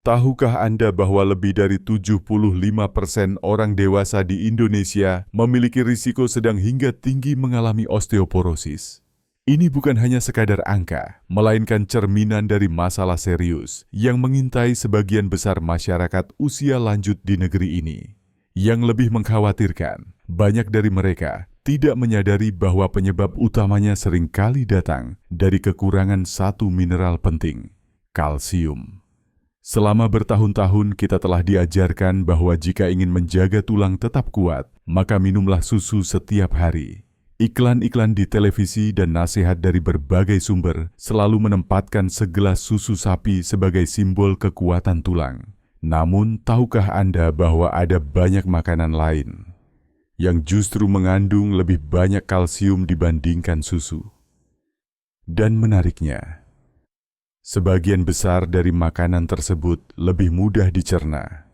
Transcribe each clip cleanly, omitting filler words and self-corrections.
Tahukah Anda bahwa lebih dari 75% orang dewasa di Indonesia memiliki risiko sedang hingga tinggi mengalami osteoporosis? Ini bukan hanya sekadar angka, melainkan cerminan dari masalah serius yang mengintai sebagian besar masyarakat usia lanjut di negeri ini. Yang lebih mengkhawatirkan, banyak dari mereka tidak menyadari bahwa penyebab utamanya seringkali datang dari kekurangan satu mineral penting, kalsium. Selama bertahun-tahun kita telah diajarkan bahwa jika ingin menjaga tulang tetap kuat, maka minumlah susu setiap hari. Iklan-iklan di televisi dan nasihat dari berbagai sumber selalu menempatkan segelas susu sapi sebagai simbol kekuatan tulang. Namun, tahukah Anda bahwa ada banyak makanan lain yang justru mengandung lebih banyak kalsium dibandingkan susu? Dan menariknya, sebagian besar dari makanan tersebut lebih mudah dicerna,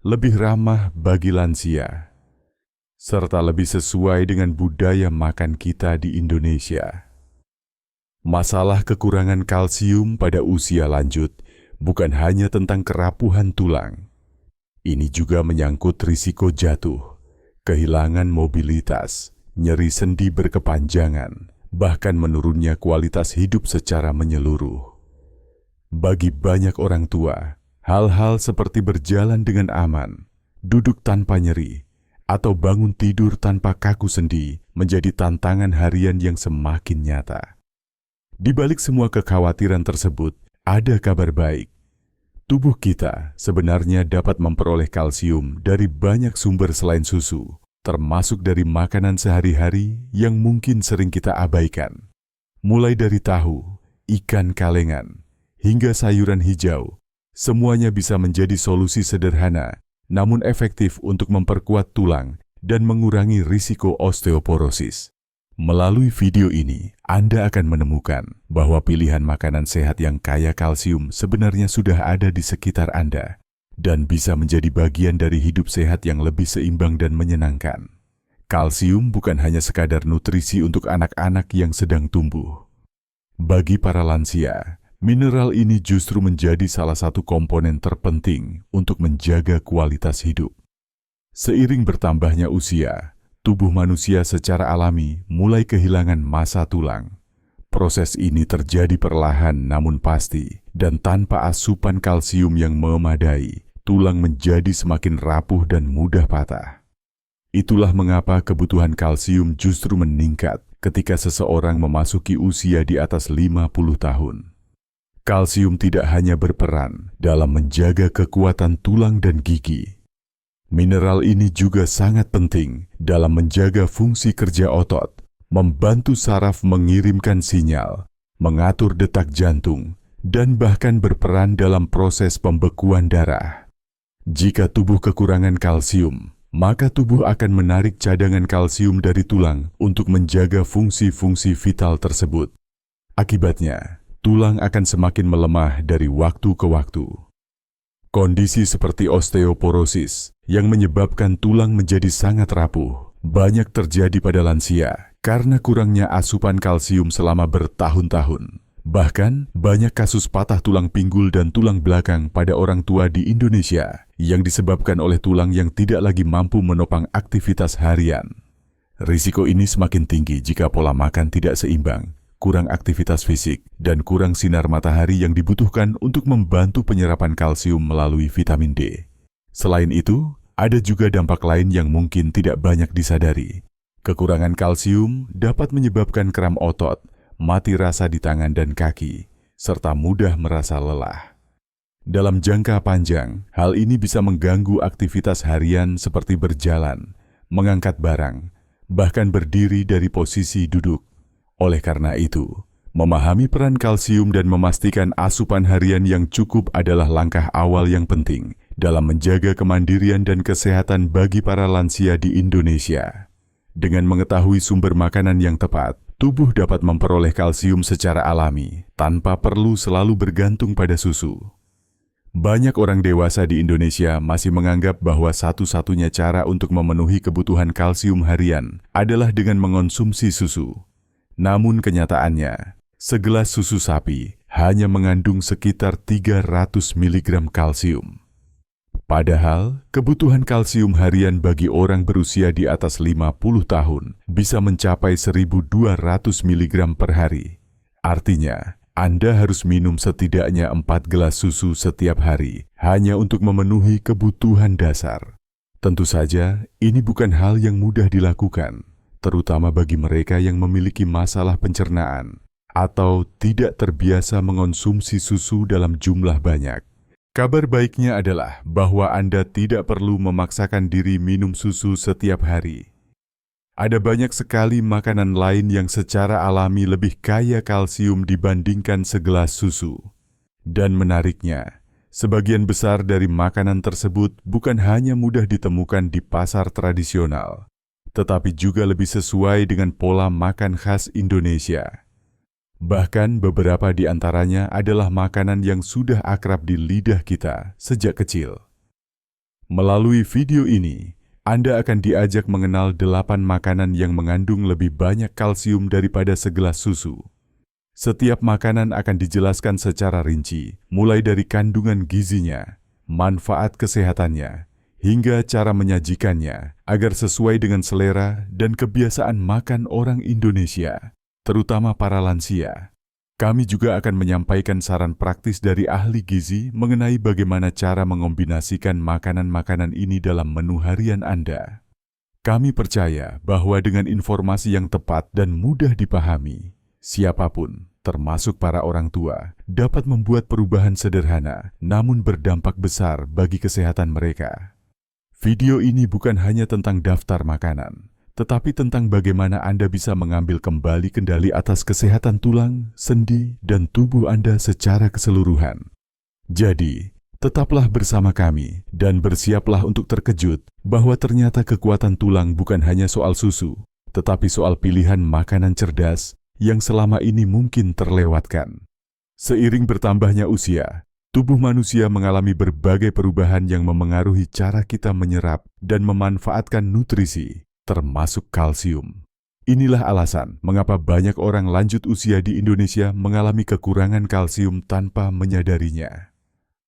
lebih ramah bagi lansia, serta lebih sesuai dengan budaya makan kita di Indonesia. Masalah kekurangan kalsium pada usia lanjut bukan hanya tentang kerapuhan tulang. Ini juga menyangkut risiko jatuh, kehilangan mobilitas, nyeri sendi berkepanjangan, bahkan menurunnya kualitas hidup secara menyeluruh. Bagi banyak orang tua, hal-hal seperti berjalan dengan aman, duduk tanpa nyeri, atau bangun tidur tanpa kaku sendi menjadi tantangan harian yang semakin nyata. Di balik semua kekhawatiran tersebut, ada kabar baik. Tubuh kita sebenarnya dapat memperoleh kalsium dari banyak sumber selain susu, termasuk dari makanan sehari-hari yang mungkin sering kita abaikan. Mulai dari tahu, ikan kalengan, hingga sayuran hijau, semuanya bisa menjadi solusi sederhana, namun efektif untuk memperkuat tulang dan mengurangi risiko osteoporosis. Melalui video ini, Anda akan menemukan bahwa pilihan makanan sehat yang kaya kalsium sebenarnya sudah ada di sekitar Anda dan bisa menjadi bagian dari hidup sehat yang lebih seimbang dan menyenangkan. Kalsium bukan hanya sekadar nutrisi untuk anak-anak yang sedang tumbuh. Bagi para lansia, mineral ini justru menjadi salah satu komponen terpenting untuk menjaga kualitas hidup. Seiring bertambahnya usia, tubuh manusia secara alami mulai kehilangan massa tulang. Proses ini terjadi perlahan namun pasti, dan tanpa asupan kalsium yang memadai, tulang menjadi semakin rapuh dan mudah patah. Itulah mengapa kebutuhan kalsium justru meningkat ketika seseorang memasuki usia di atas 50 tahun. Kalsium tidak hanya berperan dalam menjaga kekuatan tulang dan gigi. Mineral ini juga sangat penting dalam menjaga fungsi kerja otot, membantu saraf mengirimkan sinyal, mengatur detak jantung, dan bahkan berperan dalam proses pembekuan darah. Jika tubuh kekurangan kalsium, maka tubuh akan menarik cadangan kalsium dari tulang untuk menjaga fungsi-fungsi vital tersebut. Akibatnya, tulang akan semakin melemah dari waktu ke waktu. Kondisi seperti osteoporosis yang menyebabkan tulang menjadi sangat rapuh banyak terjadi pada lansia karena kurangnya asupan kalsium selama bertahun-tahun. Bahkan, banyak kasus patah tulang pinggul dan tulang belakang pada orang tua di Indonesia yang disebabkan oleh tulang yang tidak lagi mampu menopang aktivitas harian. Risiko ini semakin tinggi jika pola makan tidak seimbang, kurang aktivitas fisik, dan kurang sinar matahari yang dibutuhkan untuk membantu penyerapan kalsium melalui vitamin D. Selain itu, ada juga dampak lain yang mungkin tidak banyak disadari. Kekurangan kalsium dapat menyebabkan kram otot, mati rasa di tangan dan kaki, serta mudah merasa lelah. Dalam jangka panjang, hal ini bisa mengganggu aktivitas harian seperti berjalan, mengangkat barang, bahkan berdiri dari posisi duduk. Oleh karena itu, memahami peran kalsium dan memastikan asupan harian yang cukup adalah langkah awal yang penting dalam menjaga kemandirian dan kesehatan bagi para lansia di Indonesia. Dengan mengetahui sumber makanan yang tepat, tubuh dapat memperoleh kalsium secara alami tanpa perlu selalu bergantung pada susu. Banyak orang dewasa di Indonesia masih menganggap bahwa satu-satunya cara untuk memenuhi kebutuhan kalsium harian adalah dengan mengonsumsi susu. Namun kenyataannya, segelas susu sapi hanya mengandung sekitar 300 mg kalsium. Padahal, kebutuhan kalsium harian bagi orang berusia di atas 50 tahun bisa mencapai 1.200 mg per hari. Artinya, Anda harus minum setidaknya 4 gelas susu setiap hari hanya untuk memenuhi kebutuhan dasar. Tentu saja, ini bukan hal yang mudah dilakukan, terutama bagi mereka yang memiliki masalah pencernaan atau tidak terbiasa mengonsumsi susu dalam jumlah banyak. Kabar baiknya adalah bahwa Anda tidak perlu memaksakan diri minum susu setiap hari. Ada banyak sekali makanan lain yang secara alami lebih kaya kalsium dibandingkan segelas susu. Dan menariknya, sebagian besar dari makanan tersebut bukan hanya mudah ditemukan di pasar tradisional, tetapi juga lebih sesuai dengan pola makan khas Indonesia. Bahkan beberapa di antaranya adalah makanan yang sudah akrab di lidah kita sejak kecil. Melalui video ini, Anda akan diajak mengenal 8 makanan yang mengandung lebih banyak kalsium daripada segelas susu. Setiap makanan akan dijelaskan secara rinci, mulai dari kandungan gizinya, manfaat kesehatannya, hingga cara menyajikannya agar sesuai dengan selera dan kebiasaan makan orang Indonesia, terutama para lansia. Kami juga akan menyampaikan saran praktis dari ahli gizi mengenai bagaimana cara mengombinasikan makanan-makanan ini dalam menu harian Anda. Kami percaya bahwa dengan informasi yang tepat dan mudah dipahami, siapapun, termasuk para orang tua, dapat membuat perubahan sederhana namun berdampak besar bagi kesehatan mereka. Video ini bukan hanya tentang daftar makanan, tetapi tentang bagaimana Anda bisa mengambil kembali kendali atas kesehatan tulang, sendi, dan tubuh Anda secara keseluruhan. Jadi, tetaplah bersama kami dan bersiaplah untuk terkejut bahwa ternyata kekuatan tulang bukan hanya soal susu, tetapi soal pilihan makanan cerdas yang selama ini mungkin terlewatkan. Seiring bertambahnya usia, tubuh manusia mengalami berbagai perubahan yang memengaruhi cara kita menyerap dan memanfaatkan nutrisi, termasuk kalsium. Inilah alasan mengapa banyak orang lanjut usia di Indonesia mengalami kekurangan kalsium tanpa menyadarinya.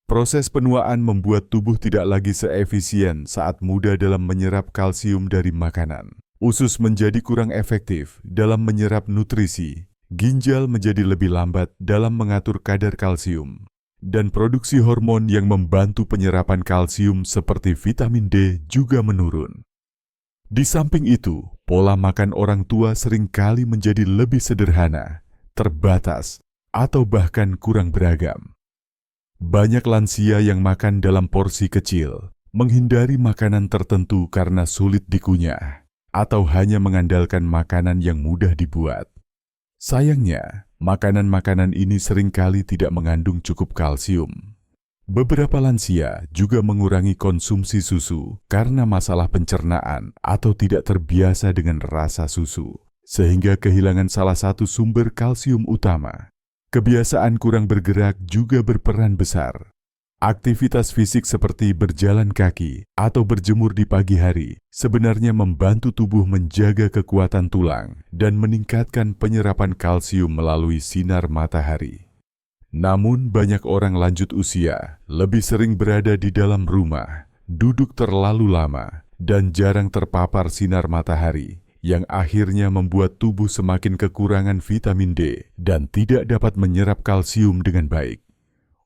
Proses penuaan membuat tubuh tidak lagi seefisien saat muda dalam menyerap kalsium dari makanan. Usus menjadi kurang efektif dalam menyerap nutrisi, ginjal menjadi lebih lambat dalam mengatur kadar kalsium, dan produksi hormon yang membantu penyerapan kalsium seperti vitamin D juga menurun. Di samping itu, pola makan orang tua seringkali menjadi lebih sederhana, terbatas, atau bahkan kurang beragam. Banyak lansia yang makan dalam porsi kecil, menghindari makanan tertentu karena sulit dikunyah, atau hanya mengandalkan makanan yang mudah dibuat. Sayangnya, makanan-makanan ini seringkali tidak mengandung cukup kalsium. Beberapa lansia juga mengurangi konsumsi susu karena masalah pencernaan atau tidak terbiasa dengan rasa susu, sehingga kehilangan salah satu sumber kalsium utama. Kebiasaan kurang bergerak juga berperan besar. Aktivitas fisik seperti berjalan kaki atau berjemur di pagi hari sebenarnya membantu tubuh menjaga kekuatan tulang dan meningkatkan penyerapan kalsium melalui sinar matahari. Namun banyak orang lanjut usia lebih sering berada di dalam rumah, duduk terlalu lama, dan jarang terpapar sinar matahari, yang akhirnya membuat tubuh semakin kekurangan vitamin D dan tidak dapat menyerap kalsium dengan baik.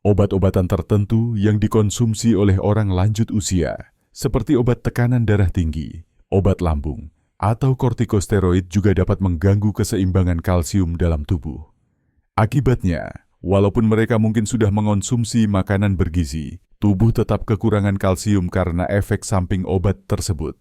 Obat-obatan tertentu yang dikonsumsi oleh orang lanjut usia, seperti obat tekanan darah tinggi, obat lambung, atau kortikosteroid juga dapat mengganggu keseimbangan kalsium dalam tubuh. Akibatnya, walaupun mereka mungkin sudah mengonsumsi makanan bergizi, tubuh tetap kekurangan kalsium karena efek samping obat tersebut.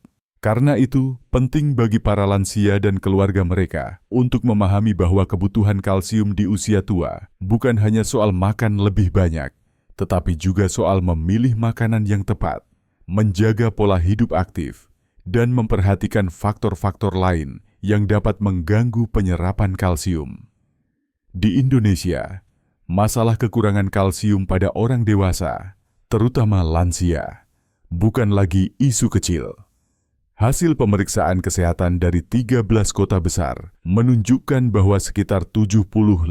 Karena itu, penting bagi para lansia dan keluarga mereka untuk memahami bahwa kebutuhan kalsium di usia tua bukan hanya soal makan lebih banyak, tetapi juga soal memilih makanan yang tepat, menjaga pola hidup aktif, dan memperhatikan faktor-faktor lain yang dapat mengganggu penyerapan kalsium. Di Indonesia, masalah kekurangan kalsium pada orang dewasa, terutama lansia, bukan lagi isu kecil. Hasil pemeriksaan kesehatan dari 13 kota besar menunjukkan bahwa sekitar 75%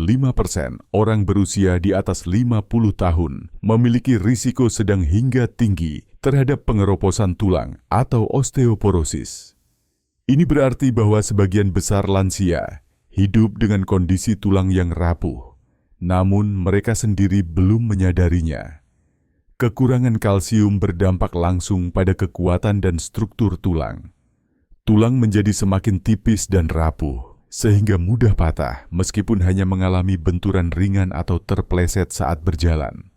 orang berusia di atas 50 tahun memiliki risiko sedang hingga tinggi terhadap pengeroposan tulang atau osteoporosis. Ini berarti bahwa sebagian besar lansia hidup dengan kondisi tulang yang rapuh, namun mereka sendiri belum menyadarinya. Kekurangan kalsium berdampak langsung pada kekuatan dan struktur tulang. Tulang menjadi semakin tipis dan rapuh, sehingga mudah patah meskipun hanya mengalami benturan ringan atau terpleset saat berjalan.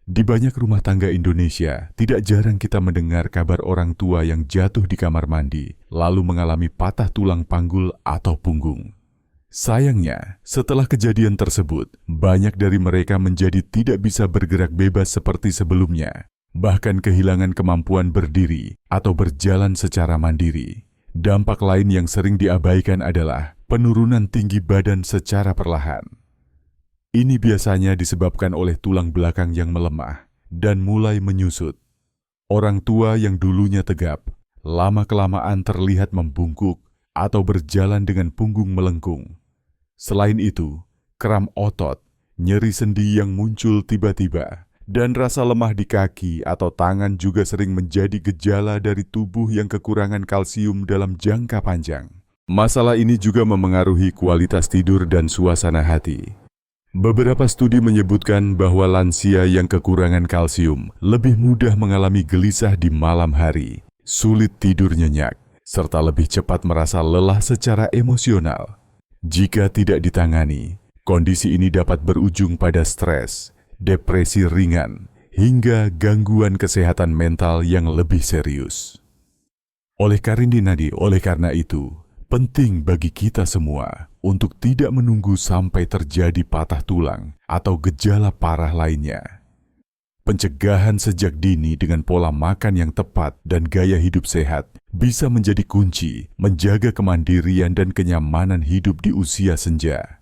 Di banyak rumah tangga Indonesia, tidak jarang kita mendengar kabar orang tua yang jatuh di kamar mandi, lalu mengalami patah tulang panggul atau punggung. Sayangnya, setelah kejadian tersebut, banyak dari mereka menjadi tidak bisa bergerak bebas seperti sebelumnya, bahkan kehilangan kemampuan berdiri atau berjalan secara mandiri. Dampak lain yang sering diabaikan adalah penurunan tinggi badan secara perlahan. Ini biasanya disebabkan oleh tulang belakang yang melemah dan mulai menyusut. Orang tua yang dulunya tegap, lama-kelamaan terlihat membungkuk atau berjalan dengan punggung melengkung. Selain itu, kram otot, nyeri sendi yang muncul tiba-tiba, dan rasa lemah di kaki atau tangan juga sering menjadi gejala dari tubuh yang kekurangan kalsium dalam jangka panjang. Masalah ini juga memengaruhi kualitas tidur dan suasana hati. Beberapa studi menyebutkan bahwa lansia yang kekurangan kalsium lebih mudah mengalami gelisah di malam hari, sulit tidur nyenyak, serta lebih cepat merasa lelah secara emosional. Jika tidak ditangani, kondisi ini dapat berujung pada stres, depresi ringan, hingga gangguan kesehatan mental yang lebih serius. Oleh karena itu, penting bagi kita semua untuk tidak menunggu sampai terjadi patah tulang atau gejala parah lainnya. Pencegahan sejak dini dengan pola makan yang tepat dan gaya hidup sehat bisa menjadi kunci menjaga kemandirian dan kenyamanan hidup di usia senja.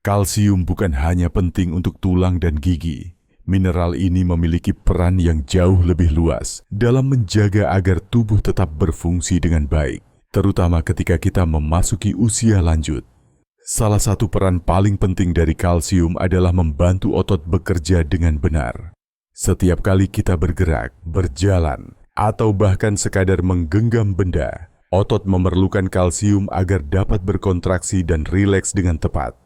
Kalsium bukan hanya penting untuk tulang dan gigi. Mineral ini memiliki peran yang jauh lebih luas dalam menjaga agar tubuh tetap berfungsi dengan baik, terutama ketika kita memasuki usia lanjut. Salah satu peran paling penting dari kalsium adalah membantu otot bekerja dengan benar. Setiap kali kita bergerak, berjalan, atau bahkan sekadar menggenggam benda, otot memerlukan kalsium agar dapat berkontraksi dan rileks dengan tepat.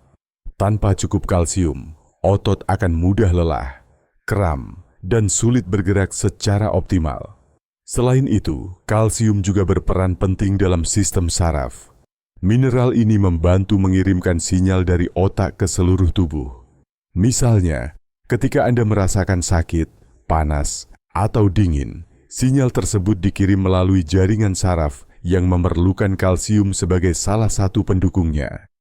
Tanpa cukup kalsium, otot akan mudah lelah, kram, dan sulit bergerak secara optimal. Selain itu, kalsium juga berperan penting dalam sistem saraf. Mineral ini membantu mengirimkan sinyal dari otak ke seluruh tubuh. Misalnya, ketika Anda merasakan sakit, panas, atau dingin, sinyal tersebut dikirim melalui jaringan saraf yang memerlukan kalsium sebagai salah satu pendukungnya.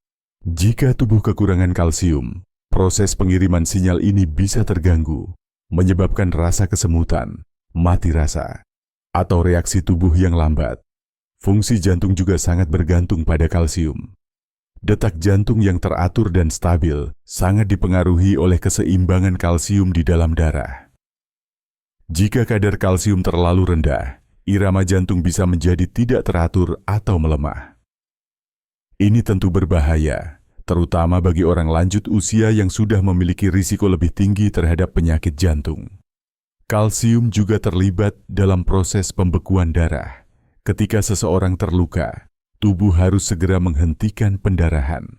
Jika tubuh kekurangan kalsium, proses pengiriman sinyal ini bisa terganggu, menyebabkan rasa kesemutan, mati rasa, atau reaksi tubuh yang lambat. Fungsi jantung juga sangat bergantung pada kalsium. Detak jantung yang teratur dan stabil sangat dipengaruhi oleh keseimbangan kalsium di dalam darah. Jika kadar kalsium terlalu rendah, irama jantung bisa menjadi tidak teratur atau melemah. Ini tentu berbahaya, terutama bagi orang lanjut usia yang sudah memiliki risiko lebih tinggi terhadap penyakit jantung. Kalsium juga terlibat dalam proses pembekuan darah. Ketika seseorang terluka, tubuh harus segera menghentikan pendarahan.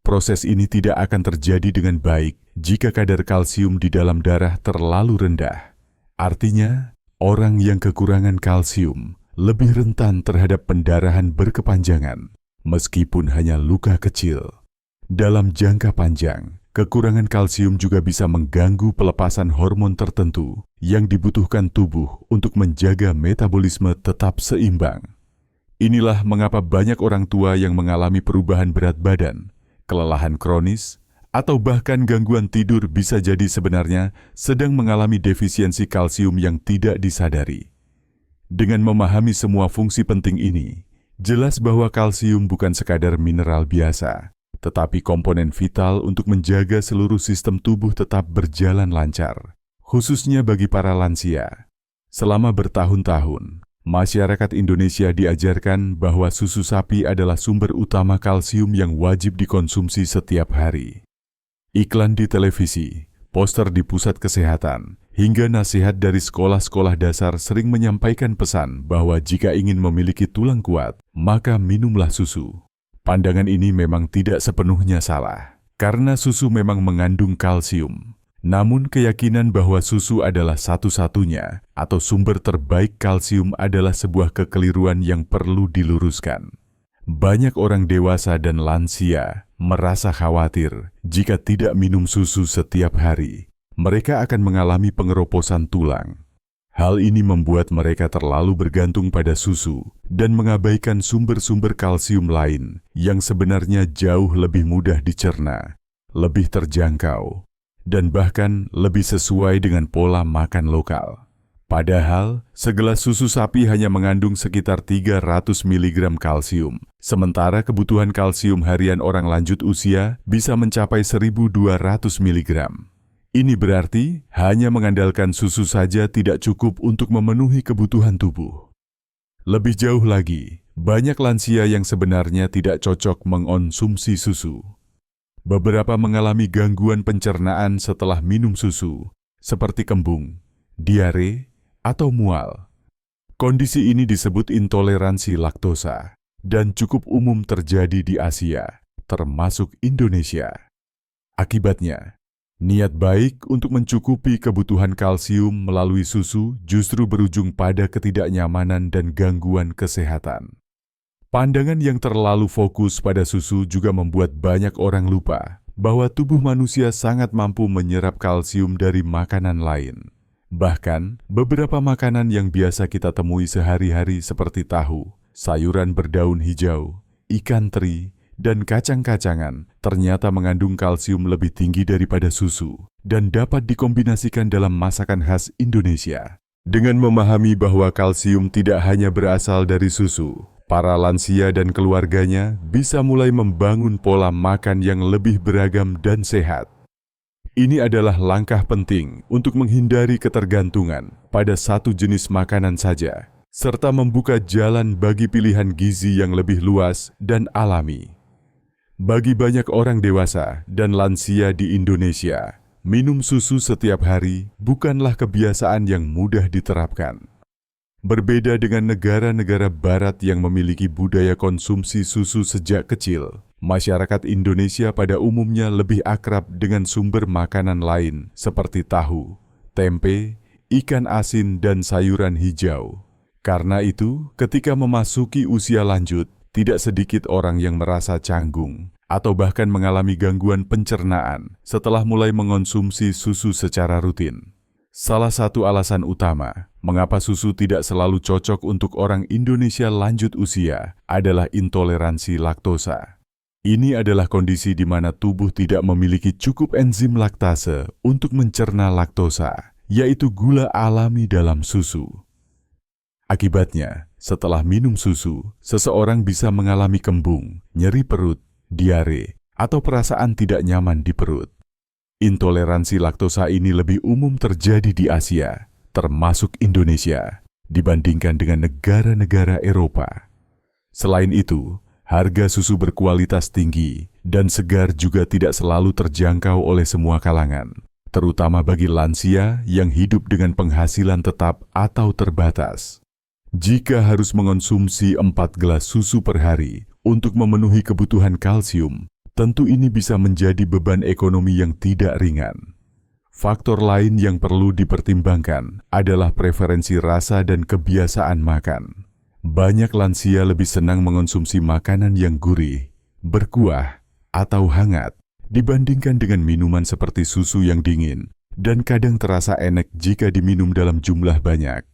Proses ini tidak akan terjadi dengan baik jika kadar kalsium di dalam darah terlalu rendah. Artinya, orang yang kekurangan kalsium lebih rentan terhadap pendarahan berkepanjangan, meskipun hanya luka kecil. Dalam jangka panjang, kekurangan kalsium juga bisa mengganggu pelepasan hormon tertentu yang dibutuhkan tubuh untuk menjaga metabolisme tetap seimbang. Inilah mengapa banyak orang tua yang mengalami perubahan berat badan, kelelahan kronis, atau bahkan gangguan tidur bisa jadi sebenarnya sedang mengalami defisiensi kalsium yang tidak disadari. Dengan memahami semua fungsi penting ini, jelas bahwa kalsium bukan sekadar mineral biasa, tetapi komponen vital untuk menjaga seluruh sistem tubuh tetap berjalan lancar, khususnya bagi para lansia. Selama bertahun-tahun, Masyarakat Indonesia diajarkan bahwa susu sapi adalah sumber utama kalsium yang wajib dikonsumsi setiap hari. Iklan di televisi, poster di pusat kesehatan, hingga nasihat dari sekolah-sekolah dasar sering menyampaikan pesan bahwa jika ingin memiliki tulang kuat, maka minumlah susu. Pandangan ini memang tidak sepenuhnya salah, karena susu memang mengandung kalsium. Namun keyakinan bahwa susu adalah satu-satunya atau sumber terbaik kalsium adalah sebuah kekeliruan yang perlu diluruskan. Banyak orang dewasa dan lansia merasa khawatir jika tidak minum susu setiap hari. Mereka akan mengalami pengeroposan tulang. Hal ini membuat mereka terlalu bergantung pada susu dan mengabaikan sumber-sumber kalsium lain yang sebenarnya jauh lebih mudah dicerna, lebih terjangkau, dan bahkan lebih sesuai dengan pola makan lokal. Padahal, segelas susu sapi hanya mengandung sekitar 300 mg kalsium, sementara kebutuhan kalsium harian orang lanjut usia bisa mencapai 1.200 mg. Ini berarti hanya mengandalkan susu saja tidak cukup untuk memenuhi kebutuhan tubuh. Lebih jauh lagi, banyak lansia yang sebenarnya tidak cocok mengonsumsi susu. Beberapa mengalami gangguan pencernaan setelah minum susu, seperti kembung, diare, atau mual. Kondisi ini disebut intoleransi laktosa dan cukup umum terjadi di Asia, termasuk Indonesia. Akibatnya, niat baik untuk mencukupi kebutuhan kalsium melalui susu justru berujung pada ketidaknyamanan dan gangguan kesehatan. Pandangan yang terlalu fokus pada susu juga membuat banyak orang lupa bahwa tubuh manusia sangat mampu menyerap kalsium dari makanan lain. Bahkan, beberapa makanan yang biasa kita temui sehari-hari seperti tahu, sayuran berdaun hijau, ikan teri, dan kacang-kacangan ternyata mengandung kalsium lebih tinggi daripada susu dan dapat dikombinasikan dalam masakan khas Indonesia. Dengan memahami bahwa kalsium tidak hanya berasal dari susu, para lansia dan keluarganya bisa mulai membangun pola makan yang lebih beragam dan sehat. Ini adalah langkah penting untuk menghindari ketergantungan pada satu jenis makanan saja, serta membuka jalan bagi pilihan gizi yang lebih luas dan alami. Bagi banyak orang dewasa dan lansia di Indonesia, minum susu setiap hari bukanlah kebiasaan yang mudah diterapkan. Berbeda dengan negara-negara barat yang memiliki budaya konsumsi susu sejak kecil, masyarakat Indonesia pada umumnya lebih akrab dengan sumber makanan lain seperti tahu, tempe, ikan asin, dan sayuran hijau. Karena itu, ketika memasuki usia lanjut, tidak sedikit orang yang merasa canggung atau bahkan mengalami gangguan pencernaan setelah mulai mengonsumsi susu secara rutin. Salah satu alasan utama mengapa susu tidak selalu cocok untuk orang Indonesia lanjut usia adalah intoleransi laktosa. Ini adalah kondisi di mana tubuh tidak memiliki cukup enzim laktase untuk mencerna laktosa, yaitu gula alami dalam susu. Akibatnya, setelah minum susu, seseorang bisa mengalami kembung, nyeri perut, diare, atau perasaan tidak nyaman di perut. Intoleransi laktosa ini lebih umum terjadi di Asia, termasuk Indonesia, dibandingkan dengan negara-negara Eropa. Selain itu, harga susu berkualitas tinggi dan segar juga tidak selalu terjangkau oleh semua kalangan, terutama bagi lansia yang hidup dengan penghasilan tetap atau terbatas. Jika harus mengonsumsi 4 gelas susu per hari untuk memenuhi kebutuhan kalsium, tentu ini bisa menjadi beban ekonomi yang tidak ringan. Faktor lain yang perlu dipertimbangkan adalah preferensi rasa dan kebiasaan makan. Banyak lansia lebih senang mengonsumsi makanan yang gurih, berkuah, atau hangat dibandingkan dengan minuman seperti susu yang dingin dan kadang terasa enak jika diminum dalam jumlah banyak.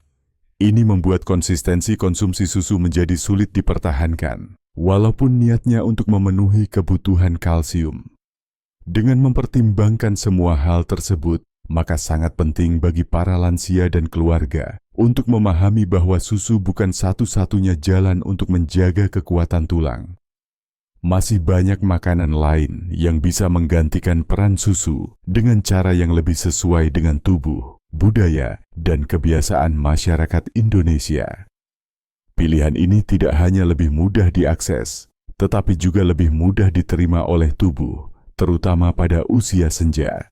Ini membuat konsistensi konsumsi susu menjadi sulit dipertahankan, walaupun niatnya untuk memenuhi kebutuhan kalsium. Dengan mempertimbangkan semua hal tersebut, maka sangat penting bagi para lansia dan keluarga untuk memahami bahwa susu bukan satu-satunya jalan untuk menjaga kekuatan tulang. Masih banyak makanan lain yang bisa menggantikan peran susu dengan cara yang lebih sesuai dengan tubuh, budaya, dan kebiasaan masyarakat Indonesia. Pilihan ini tidak hanya lebih mudah diakses, tetapi juga lebih mudah diterima oleh tubuh, terutama pada usia senja.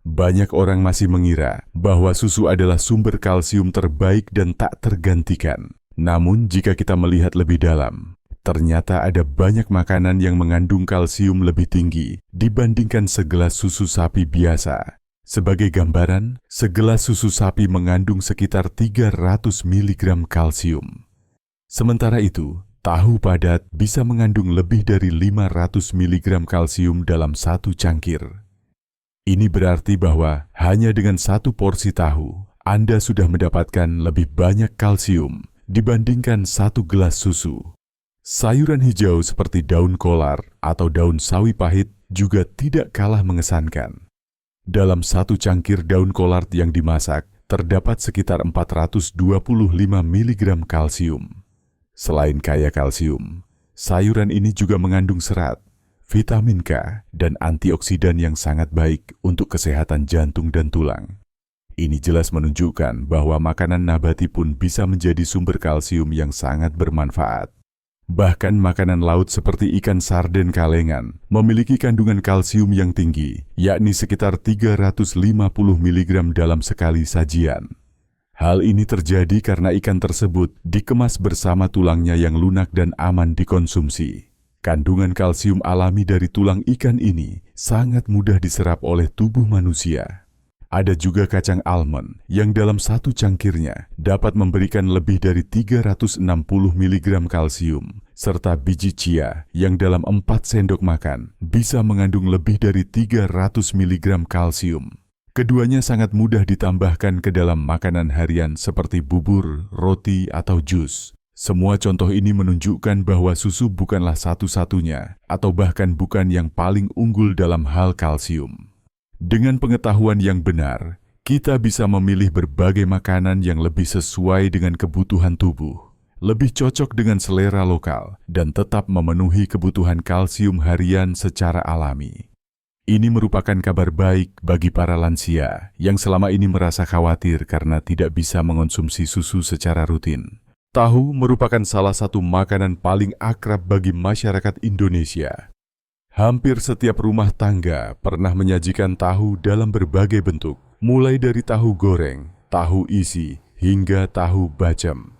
Banyak orang masih mengira bahwa susu adalah sumber kalsium terbaik dan tak tergantikan. Namun jika kita melihat lebih dalam, ternyata ada banyak makanan yang mengandung kalsium lebih tinggi dibandingkan segelas susu sapi biasa. Sebagai gambaran, segelas susu sapi mengandung sekitar 300 mg kalsium. Sementara itu, tahu padat bisa mengandung lebih dari 500 mg kalsium dalam satu cangkir. Ini berarti bahwa hanya dengan satu porsi tahu, Anda sudah mendapatkan lebih banyak kalsium dibandingkan satu gelas susu. Sayuran hijau seperti daun kolar atau daun sawi pahit juga tidak kalah mengesankan. Dalam satu cangkir daun kolar yang dimasak, terdapat sekitar 425 mg kalsium. Selain kaya kalsium, sayuran ini juga mengandung serat, vitamin K, dan antioksidan yang sangat baik untuk kesehatan jantung dan tulang. Ini jelas menunjukkan bahwa makanan nabati pun bisa menjadi sumber kalsium yang sangat bermanfaat. Bahkan makanan laut seperti ikan sarden kalengan memiliki kandungan kalsium yang tinggi, yakni sekitar 350 mg dalam sekali sajian. Hal ini terjadi karena ikan tersebut dikemas bersama tulangnya yang lunak dan aman dikonsumsi. Kandungan kalsium alami dari tulang ikan ini sangat mudah diserap oleh tubuh manusia. Ada juga kacang almond yang dalam satu cangkirnya dapat memberikan lebih dari 360 mg kalsium, serta biji chia yang dalam 4 sendok makan bisa mengandung lebih dari 300 mg kalsium. Keduanya sangat mudah ditambahkan ke dalam makanan harian seperti bubur, roti, atau jus. Semua contoh ini menunjukkan bahwa susu bukanlah satu-satunya atau bahkan bukan yang paling unggul dalam hal kalsium. Dengan pengetahuan yang benar, kita bisa memilih berbagai makanan yang lebih sesuai dengan kebutuhan tubuh, lebih cocok dengan selera lokal, dan tetap memenuhi kebutuhan kalsium harian secara alami. Ini merupakan kabar baik bagi para lansia yang selama ini merasa khawatir karena tidak bisa mengonsumsi susu secara rutin. Tahu merupakan salah satu makanan paling akrab bagi masyarakat Indonesia. Hampir setiap rumah tangga pernah menyajikan tahu dalam berbagai bentuk, mulai dari tahu goreng, tahu isi, hingga tahu bacem.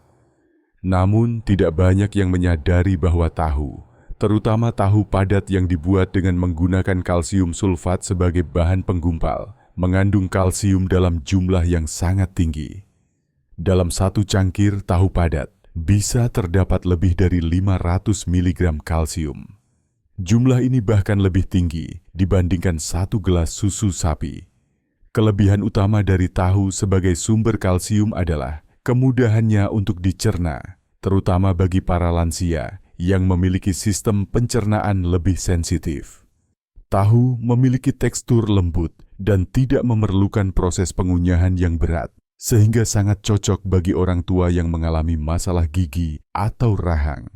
Namun tidak banyak yang menyadari bahwa tahu, terutama tahu padat yang dibuat dengan menggunakan kalsium sulfat sebagai bahan penggumpal, mengandung kalsium dalam jumlah yang sangat tinggi. Dalam satu cangkir tahu padat, bisa terdapat lebih dari 500 mg kalsium. Jumlah ini bahkan lebih tinggi dibandingkan satu gelas susu sapi. Kelebihan utama dari tahu sebagai sumber kalsium adalah kemudahannya untuk dicerna, terutama bagi para lansia yang memiliki sistem pencernaan lebih sensitif. Tahu memiliki tekstur lembut dan tidak memerlukan proses pengunyahan yang berat, sehingga sangat cocok bagi orang tua yang mengalami masalah gigi atau rahang.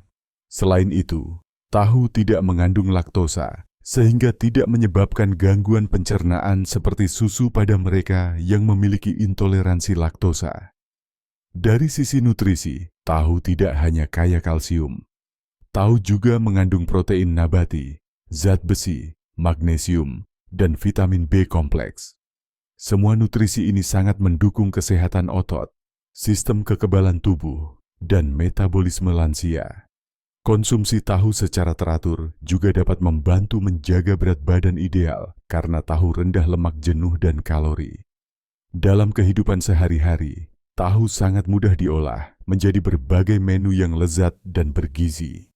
Selain itu, tahu tidak mengandung laktosa, sehingga tidak menyebabkan gangguan pencernaan seperti susu pada mereka yang memiliki intoleransi laktosa. Dari sisi nutrisi, tahu tidak hanya kaya kalsium. Tahu juga mengandung protein nabati, zat besi, magnesium, dan vitamin B kompleks. Semua nutrisi ini sangat mendukung kesehatan otot, sistem kekebalan tubuh, dan metabolisme lansia. Konsumsi tahu secara teratur juga dapat membantu menjaga berat badan ideal karena tahu rendah lemak jenuh dan kalori. Dalam kehidupan sehari-hari, tahu sangat mudah diolah menjadi berbagai menu yang lezat dan bergizi.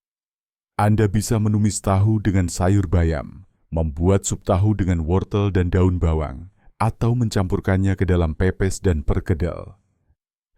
Anda bisa menumis tahu dengan sayur bayam, membuat sup tahu dengan wortel dan daun bawang, atau mencampurkannya ke dalam pepes dan perkedel.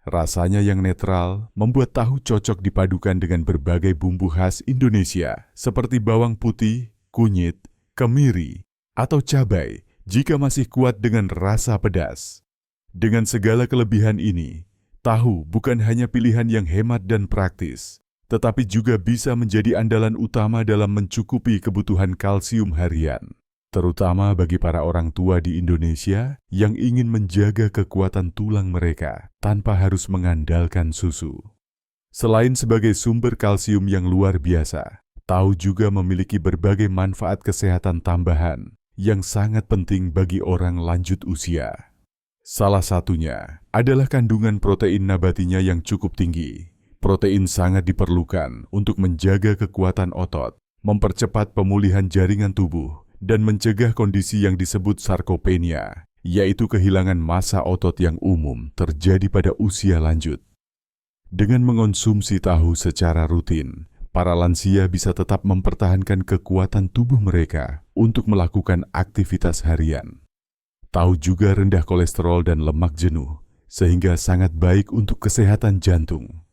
Rasanya yang netral membuat tahu cocok dipadukan dengan berbagai bumbu khas Indonesia seperti bawang putih, kunyit, kemiri, atau cabai jika masih kuat dengan rasa pedas. Dengan segala kelebihan ini, tahu bukan hanya pilihan yang hemat dan praktis, tetapi juga bisa menjadi andalan utama dalam mencukupi kebutuhan kalsium harian, terutama bagi para orang tua di Indonesia yang ingin menjaga kekuatan tulang mereka tanpa harus mengandalkan susu. Selain sebagai sumber kalsium yang luar biasa, tahu juga memiliki berbagai manfaat kesehatan tambahan yang sangat penting bagi orang lanjut usia. Salah satunya adalah kandungan protein nabatinya yang cukup tinggi. Protein sangat diperlukan untuk menjaga kekuatan otot, mempercepat pemulihan jaringan tubuh, dan mencegah kondisi yang disebut sarkopenia, yaitu kehilangan massa otot yang umum terjadi pada usia lanjut. Dengan mengonsumsi tahu secara rutin, para lansia bisa tetap mempertahankan kekuatan tubuh mereka untuk melakukan aktivitas harian. Tahu juga rendah kolesterol dan lemak jenuh, sehingga sangat baik untuk kesehatan jantung.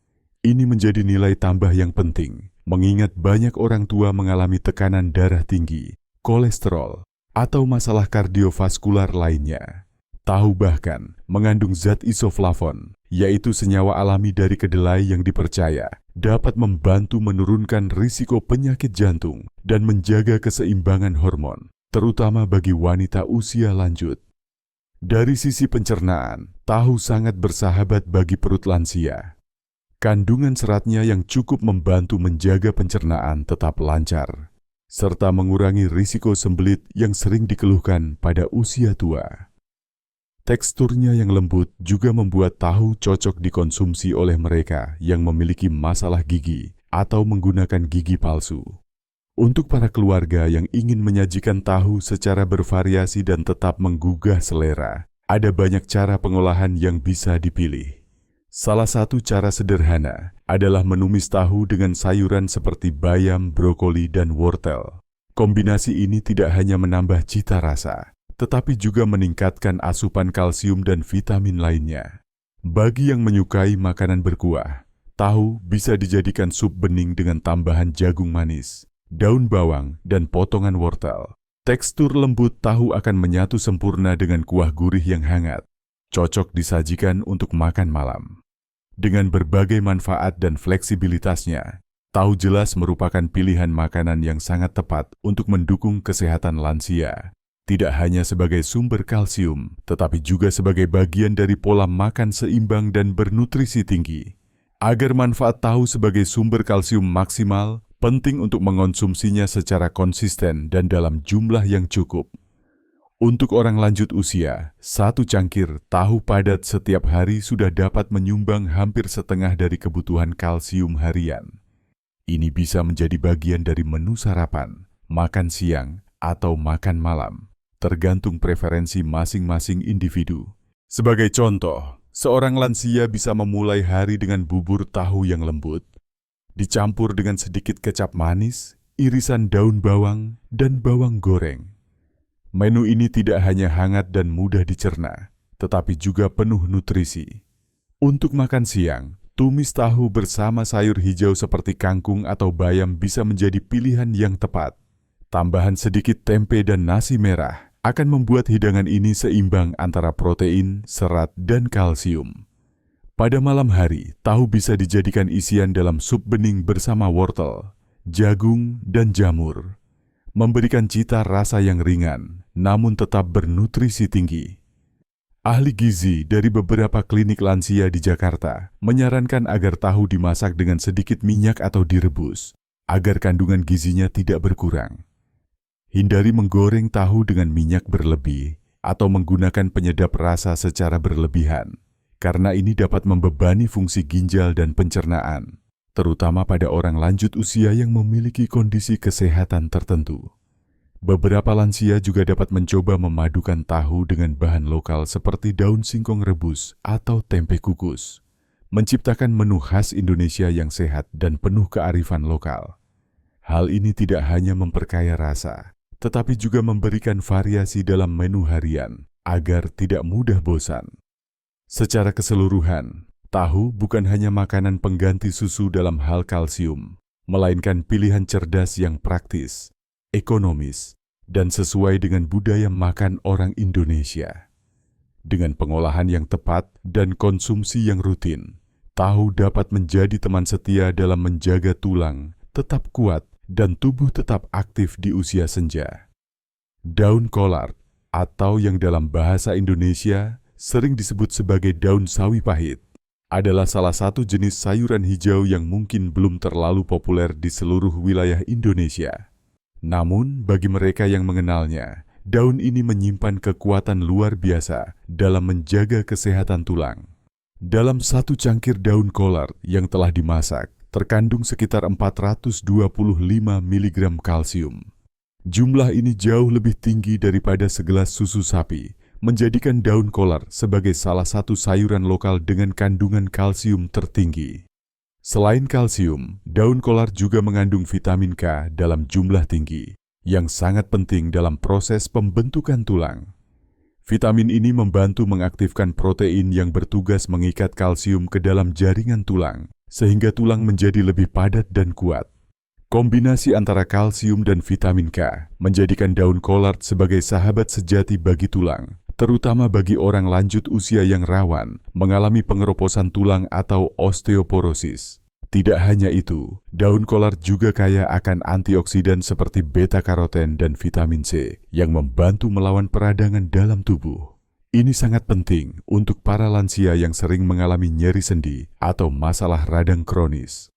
Ini menjadi nilai tambah yang penting, mengingat banyak orang tua mengalami tekanan darah tinggi, kolesterol, atau masalah kardiovaskular lainnya. Tahu bahkan mengandung zat isoflavon, yaitu senyawa alami dari kedelai yang dipercaya dapat membantu menurunkan risiko penyakit jantung dan menjaga keseimbangan hormon, terutama bagi wanita usia lanjut. Dari sisi pencernaan, tahu sangat bersahabat bagi perut lansia. Kandungan seratnya yang cukup membantu menjaga pencernaan tetap lancar, serta mengurangi risiko sembelit yang sering dikeluhkan pada usia tua. Teksturnya yang lembut juga membuat tahu cocok dikonsumsi oleh mereka yang memiliki masalah gigi atau menggunakan gigi palsu. Untuk para keluarga yang ingin menyajikan tahu secara bervariasi dan tetap menggugah selera, ada banyak cara pengolahan yang bisa dipilih. Salah satu cara sederhana adalah menumis tahu dengan sayuran seperti bayam, brokoli, dan wortel. Kombinasi ini tidak hanya menambah cita rasa, tetapi juga meningkatkan asupan kalsium dan vitamin lainnya. Bagi yang menyukai makanan berkuah, tahu bisa dijadikan sup bening dengan tambahan jagung manis, daun bawang, dan potongan wortel. Tekstur lembut tahu akan menyatu sempurna dengan kuah gurih yang hangat, cocok disajikan untuk makan malam. Dengan berbagai manfaat dan fleksibilitasnya, tahu jelas merupakan pilihan makanan yang sangat tepat untuk mendukung kesehatan lansia. Tidak hanya sebagai sumber kalsium, tetapi juga sebagai bagian dari pola makan seimbang dan bernutrisi tinggi. Agar manfaat tahu sebagai sumber kalsium maksimal, penting untuk mengonsumsinya secara konsisten dan dalam jumlah yang cukup. Untuk orang lanjut usia, 1 cangkir tahu padat setiap hari sudah dapat menyumbang hampir setengah dari kebutuhan kalsium harian. Ini bisa menjadi bagian dari menu sarapan, makan siang, atau makan malam, tergantung preferensi masing-masing individu. Sebagai contoh, seorang lansia bisa memulai hari dengan bubur tahu yang lembut, dicampur dengan sedikit kecap manis, irisan daun bawang, dan bawang goreng. Menu ini tidak hanya hangat dan mudah dicerna, tetapi juga penuh nutrisi. Untuk makan siang, tumis tahu bersama sayur hijau seperti kangkung atau bayam bisa menjadi pilihan yang tepat. Tambahan sedikit tempe dan nasi merah akan membuat hidangan ini seimbang antara protein, serat, dan kalsium. Pada malam hari, tahu bisa dijadikan isian dalam sup bening bersama wortel, jagung, dan jamur, memberikan cita rasa yang ringan, namun tetap bernutrisi tinggi. Ahli gizi dari beberapa klinik lansia di Jakarta menyarankan agar tahu dimasak dengan sedikit minyak atau direbus, agar kandungan gizinya tidak berkurang. Hindari menggoreng tahu dengan minyak berlebih atau menggunakan penyedap rasa secara berlebihan, karena ini dapat membebani fungsi ginjal dan pencernaan, terutama pada orang lanjut usia yang memiliki kondisi kesehatan tertentu. Beberapa lansia juga dapat mencoba memadukan tahu dengan bahan lokal seperti daun singkong rebus atau tempe kukus, menciptakan menu khas Indonesia yang sehat dan penuh kearifan lokal. Hal ini tidak hanya memperkaya rasa, tetapi juga memberikan variasi dalam menu harian agar tidak mudah bosan. Secara keseluruhan, tahu bukan hanya makanan pengganti susu dalam hal kalsium, melainkan pilihan cerdas yang praktis, ekonomis, dan sesuai dengan budaya makan orang Indonesia. Dengan pengolahan yang tepat dan konsumsi yang rutin, tahu dapat menjadi teman setia dalam menjaga tulang tetap kuat dan tubuh tetap aktif di usia senja. Daun kolard, atau yang dalam bahasa Indonesia sering disebut sebagai daun sawi pahit, adalah salah satu jenis sayuran hijau yang mungkin belum terlalu populer di seluruh wilayah Indonesia. Namun, bagi mereka yang mengenalnya, daun ini menyimpan kekuatan luar biasa dalam menjaga kesehatan tulang. Dalam satu cangkir daun kolard yang telah dimasak, terkandung sekitar 425 mg kalsium. Jumlah ini jauh lebih tinggi daripada segelas susu sapi, menjadikan daun kolard sebagai salah satu sayuran lokal dengan kandungan kalsium tertinggi. Selain kalsium, daun kolard juga mengandung vitamin K dalam jumlah tinggi, yang sangat penting dalam proses pembentukan tulang. Vitamin ini membantu mengaktifkan protein yang bertugas mengikat kalsium ke dalam jaringan tulang, sehingga tulang menjadi lebih padat dan kuat. Kombinasi antara kalsium dan vitamin K menjadikan daun kolard sebagai sahabat sejati bagi tulang, terutama bagi orang lanjut usia yang rawan mengalami pengeroposan tulang atau osteoporosis. Tidak hanya itu, daun kolard juga kaya akan antioksidan seperti beta-karoten dan vitamin C yang membantu melawan peradangan dalam tubuh. Ini sangat penting untuk para lansia yang sering mengalami nyeri sendi atau masalah radang kronis.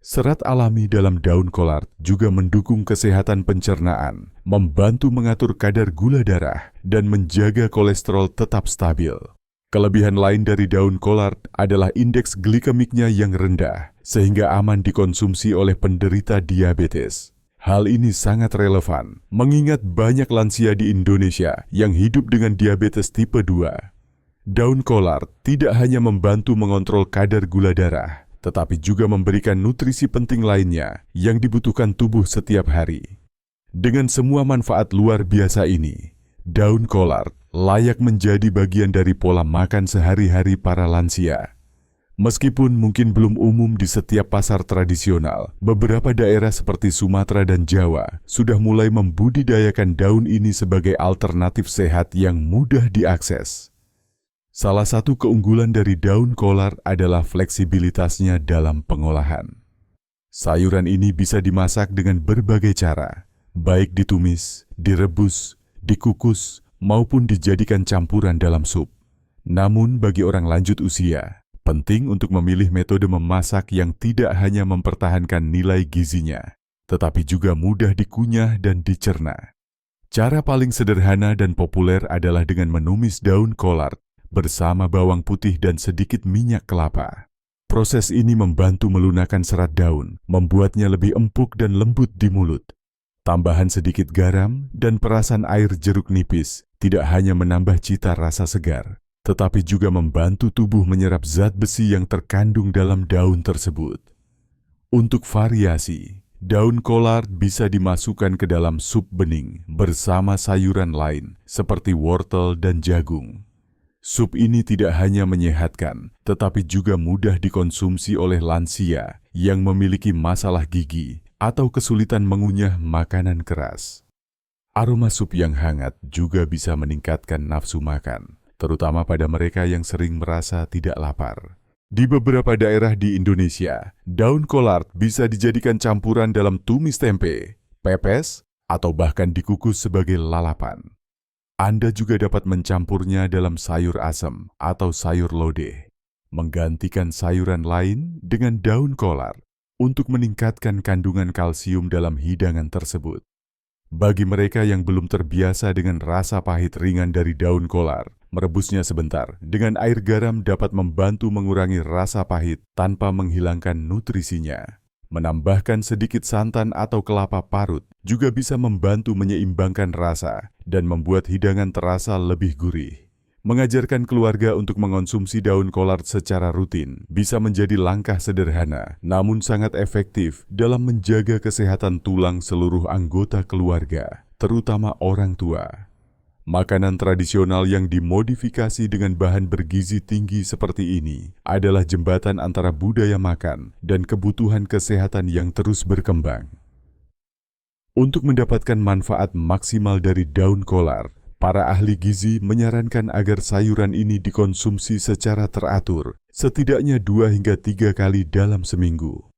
Serat alami dalam daun kolard juga mendukung kesehatan pencernaan, membantu mengatur kadar gula darah, dan menjaga kolesterol tetap stabil. Kelebihan lain dari daun kolard adalah indeks glikemiknya yang rendah, sehingga aman dikonsumsi oleh penderita diabetes. Hal ini sangat relevan, mengingat banyak lansia di Indonesia yang hidup dengan diabetes tipe 2. Daun kolard tidak hanya membantu mengontrol kadar gula darah, tetapi juga memberikan nutrisi penting lainnya yang dibutuhkan tubuh setiap hari. Dengan semua manfaat luar biasa ini, daun kolard layak menjadi bagian dari pola makan sehari-hari para lansia. Meskipun mungkin belum umum di setiap pasar tradisional, beberapa daerah seperti Sumatera dan Jawa sudah mulai membudidayakan daun ini sebagai alternatif sehat yang mudah diakses. Salah satu keunggulan dari daun kolard adalah fleksibilitasnya dalam pengolahan. Sayuran ini bisa dimasak dengan berbagai cara, baik ditumis, direbus, dikukus, maupun dijadikan campuran dalam sup. Namun bagi orang lanjut usia, penting untuk memilih metode memasak yang tidak hanya mempertahankan nilai gizinya, tetapi juga mudah dikunyah dan dicerna. Cara paling sederhana dan populer adalah dengan menumis daun kolard bersama bawang putih dan sedikit minyak kelapa. Proses ini membantu melunakkan serat daun, membuatnya lebih empuk dan lembut di mulut. Tambahan sedikit garam dan perasan air jeruk nipis tidak hanya menambah cita rasa segar, tetapi juga membantu tubuh menyerap zat besi yang terkandung dalam daun tersebut. Untuk variasi, daun kolard bisa dimasukkan ke dalam sup bening bersama sayuran lain seperti wortel dan jagung. Sup ini tidak hanya menyehatkan, tetapi juga mudah dikonsumsi oleh lansia yang memiliki masalah gigi atau kesulitan mengunyah makanan keras. Aroma sup yang hangat juga bisa meningkatkan nafsu makan, terutama pada mereka yang sering merasa tidak lapar. Di beberapa daerah di Indonesia, daun kolard bisa dijadikan campuran dalam tumis tempe, pepes, atau bahkan dikukus sebagai lalapan. Anda juga dapat mencampurnya dalam sayur asem atau sayur lodeh, menggantikan sayuran lain dengan daun kolard untuk meningkatkan kandungan kalsium dalam hidangan tersebut. Bagi mereka yang belum terbiasa dengan rasa pahit ringan dari daun kolard, merebusnya sebentar dengan air garam dapat membantu mengurangi rasa pahit tanpa menghilangkan nutrisinya. Menambahkan sedikit santan atau kelapa parut juga bisa membantu menyeimbangkan rasa dan membuat hidangan terasa lebih gurih. Mengajarkan keluarga untuk mengonsumsi daun kolard secara rutin bisa menjadi langkah sederhana, namun sangat efektif dalam menjaga kesehatan tulang seluruh anggota keluarga, terutama orang tua. Makanan tradisional yang dimodifikasi dengan bahan bergizi tinggi seperti ini adalah jembatan antara budaya makan dan kebutuhan kesehatan yang terus berkembang. Untuk mendapatkan manfaat maksimal dari daun kolard, para ahli gizi menyarankan agar sayuran ini dikonsumsi secara teratur, setidaknya 2 hingga 3 kali dalam seminggu.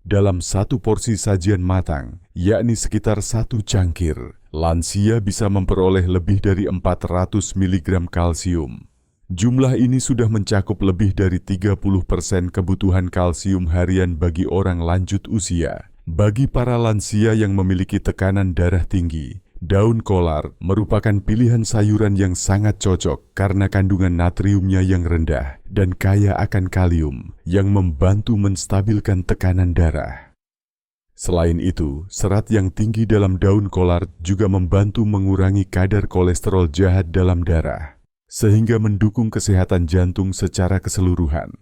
Dalam satu porsi sajian matang, yakni sekitar 1 cangkir, lansia bisa memperoleh lebih dari 400 mg kalsium. Jumlah ini sudah mencakup lebih dari 30% kebutuhan kalsium harian bagi orang lanjut usia. Bagi para lansia yang memiliki tekanan darah tinggi, daun kolar merupakan pilihan sayuran yang sangat cocok karena kandungan natriumnya yang rendah dan kaya akan kalium yang membantu menstabilkan tekanan darah. Selain itu, serat yang tinggi dalam daun kolar juga membantu mengurangi kadar kolesterol jahat dalam darah, sehingga mendukung kesehatan jantung secara keseluruhan.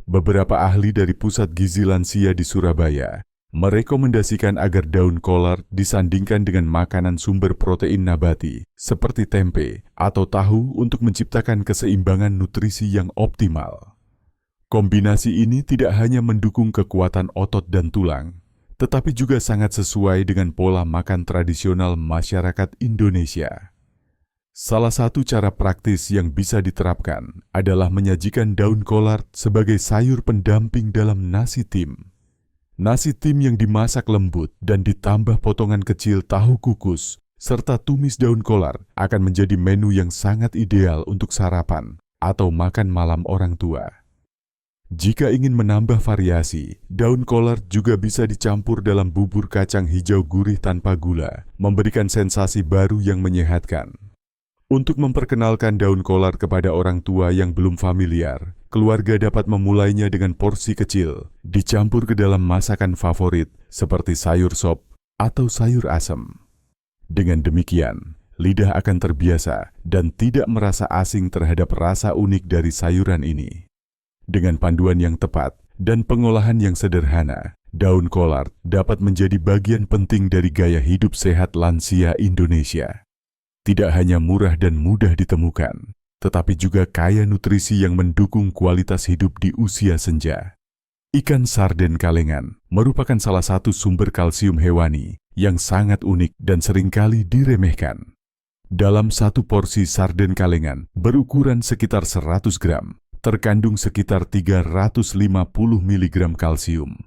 Beberapa ahli dari Pusat Gizi Lansia di Surabaya merekomendasikan agar daun kolar disandingkan dengan makanan sumber protein nabati seperti tempe atau tahu untuk menciptakan keseimbangan nutrisi yang optimal. Kombinasi ini tidak hanya mendukung kekuatan otot dan tulang, tetapi juga sangat sesuai dengan pola makan tradisional masyarakat Indonesia. Salah satu cara praktis yang bisa diterapkan adalah menyajikan daun kolar sebagai sayur pendamping dalam nasi tim. Nasi tim yang dimasak lembut dan ditambah potongan kecil tahu kukus serta tumis daun kolar akan menjadi menu yang sangat ideal untuk sarapan atau makan malam orang tua. Jika ingin menambah variasi, daun kolar juga bisa dicampur dalam bubur kacang hijau gurih tanpa gula, memberikan sensasi baru yang menyehatkan. Untuk memperkenalkan daun kolar kepada orang tua yang belum familiar, keluarga dapat memulainya dengan porsi kecil, dicampur ke dalam masakan favorit seperti sayur sop atau sayur asem. Dengan demikian, lidah akan terbiasa dan tidak merasa asing terhadap rasa unik dari sayuran ini. Dengan panduan yang tepat dan pengolahan yang sederhana, daun kolar dapat menjadi bagian penting dari gaya hidup sehat lansia Indonesia. Tidak hanya murah dan mudah ditemukan, tetapi juga kaya nutrisi yang mendukung kualitas hidup di usia senja. Ikan sarden kalengan merupakan salah satu sumber kalsium hewani yang sangat unik dan seringkali diremehkan. Dalam satu porsi sarden kalengan berukuran sekitar 100 gram, terkandung sekitar 350 mg kalsium.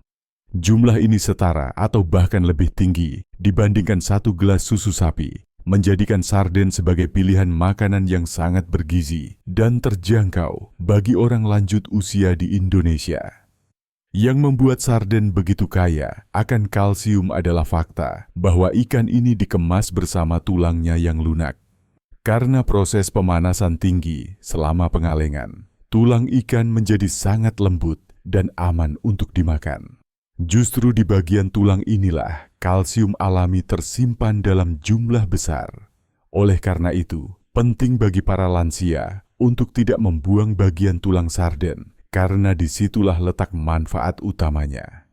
Jumlah ini setara atau bahkan lebih tinggi dibandingkan 1 gelas susu sapi, menjadikan sarden sebagai pilihan makanan yang sangat bergizi dan terjangkau bagi orang lanjut usia di Indonesia. Yang membuat sarden begitu kaya akan kalsium adalah fakta bahwa ikan ini dikemas bersama tulangnya yang lunak. Karena proses pemanasan tinggi selama pengalengan, tulang ikan menjadi sangat lembut dan aman untuk dimakan. Justru di bagian tulang inilah kalsium alami tersimpan dalam jumlah besar. Oleh karena itu, penting bagi para lansia untuk tidak membuang bagian tulang sarden, karena disitulah letak manfaat utamanya.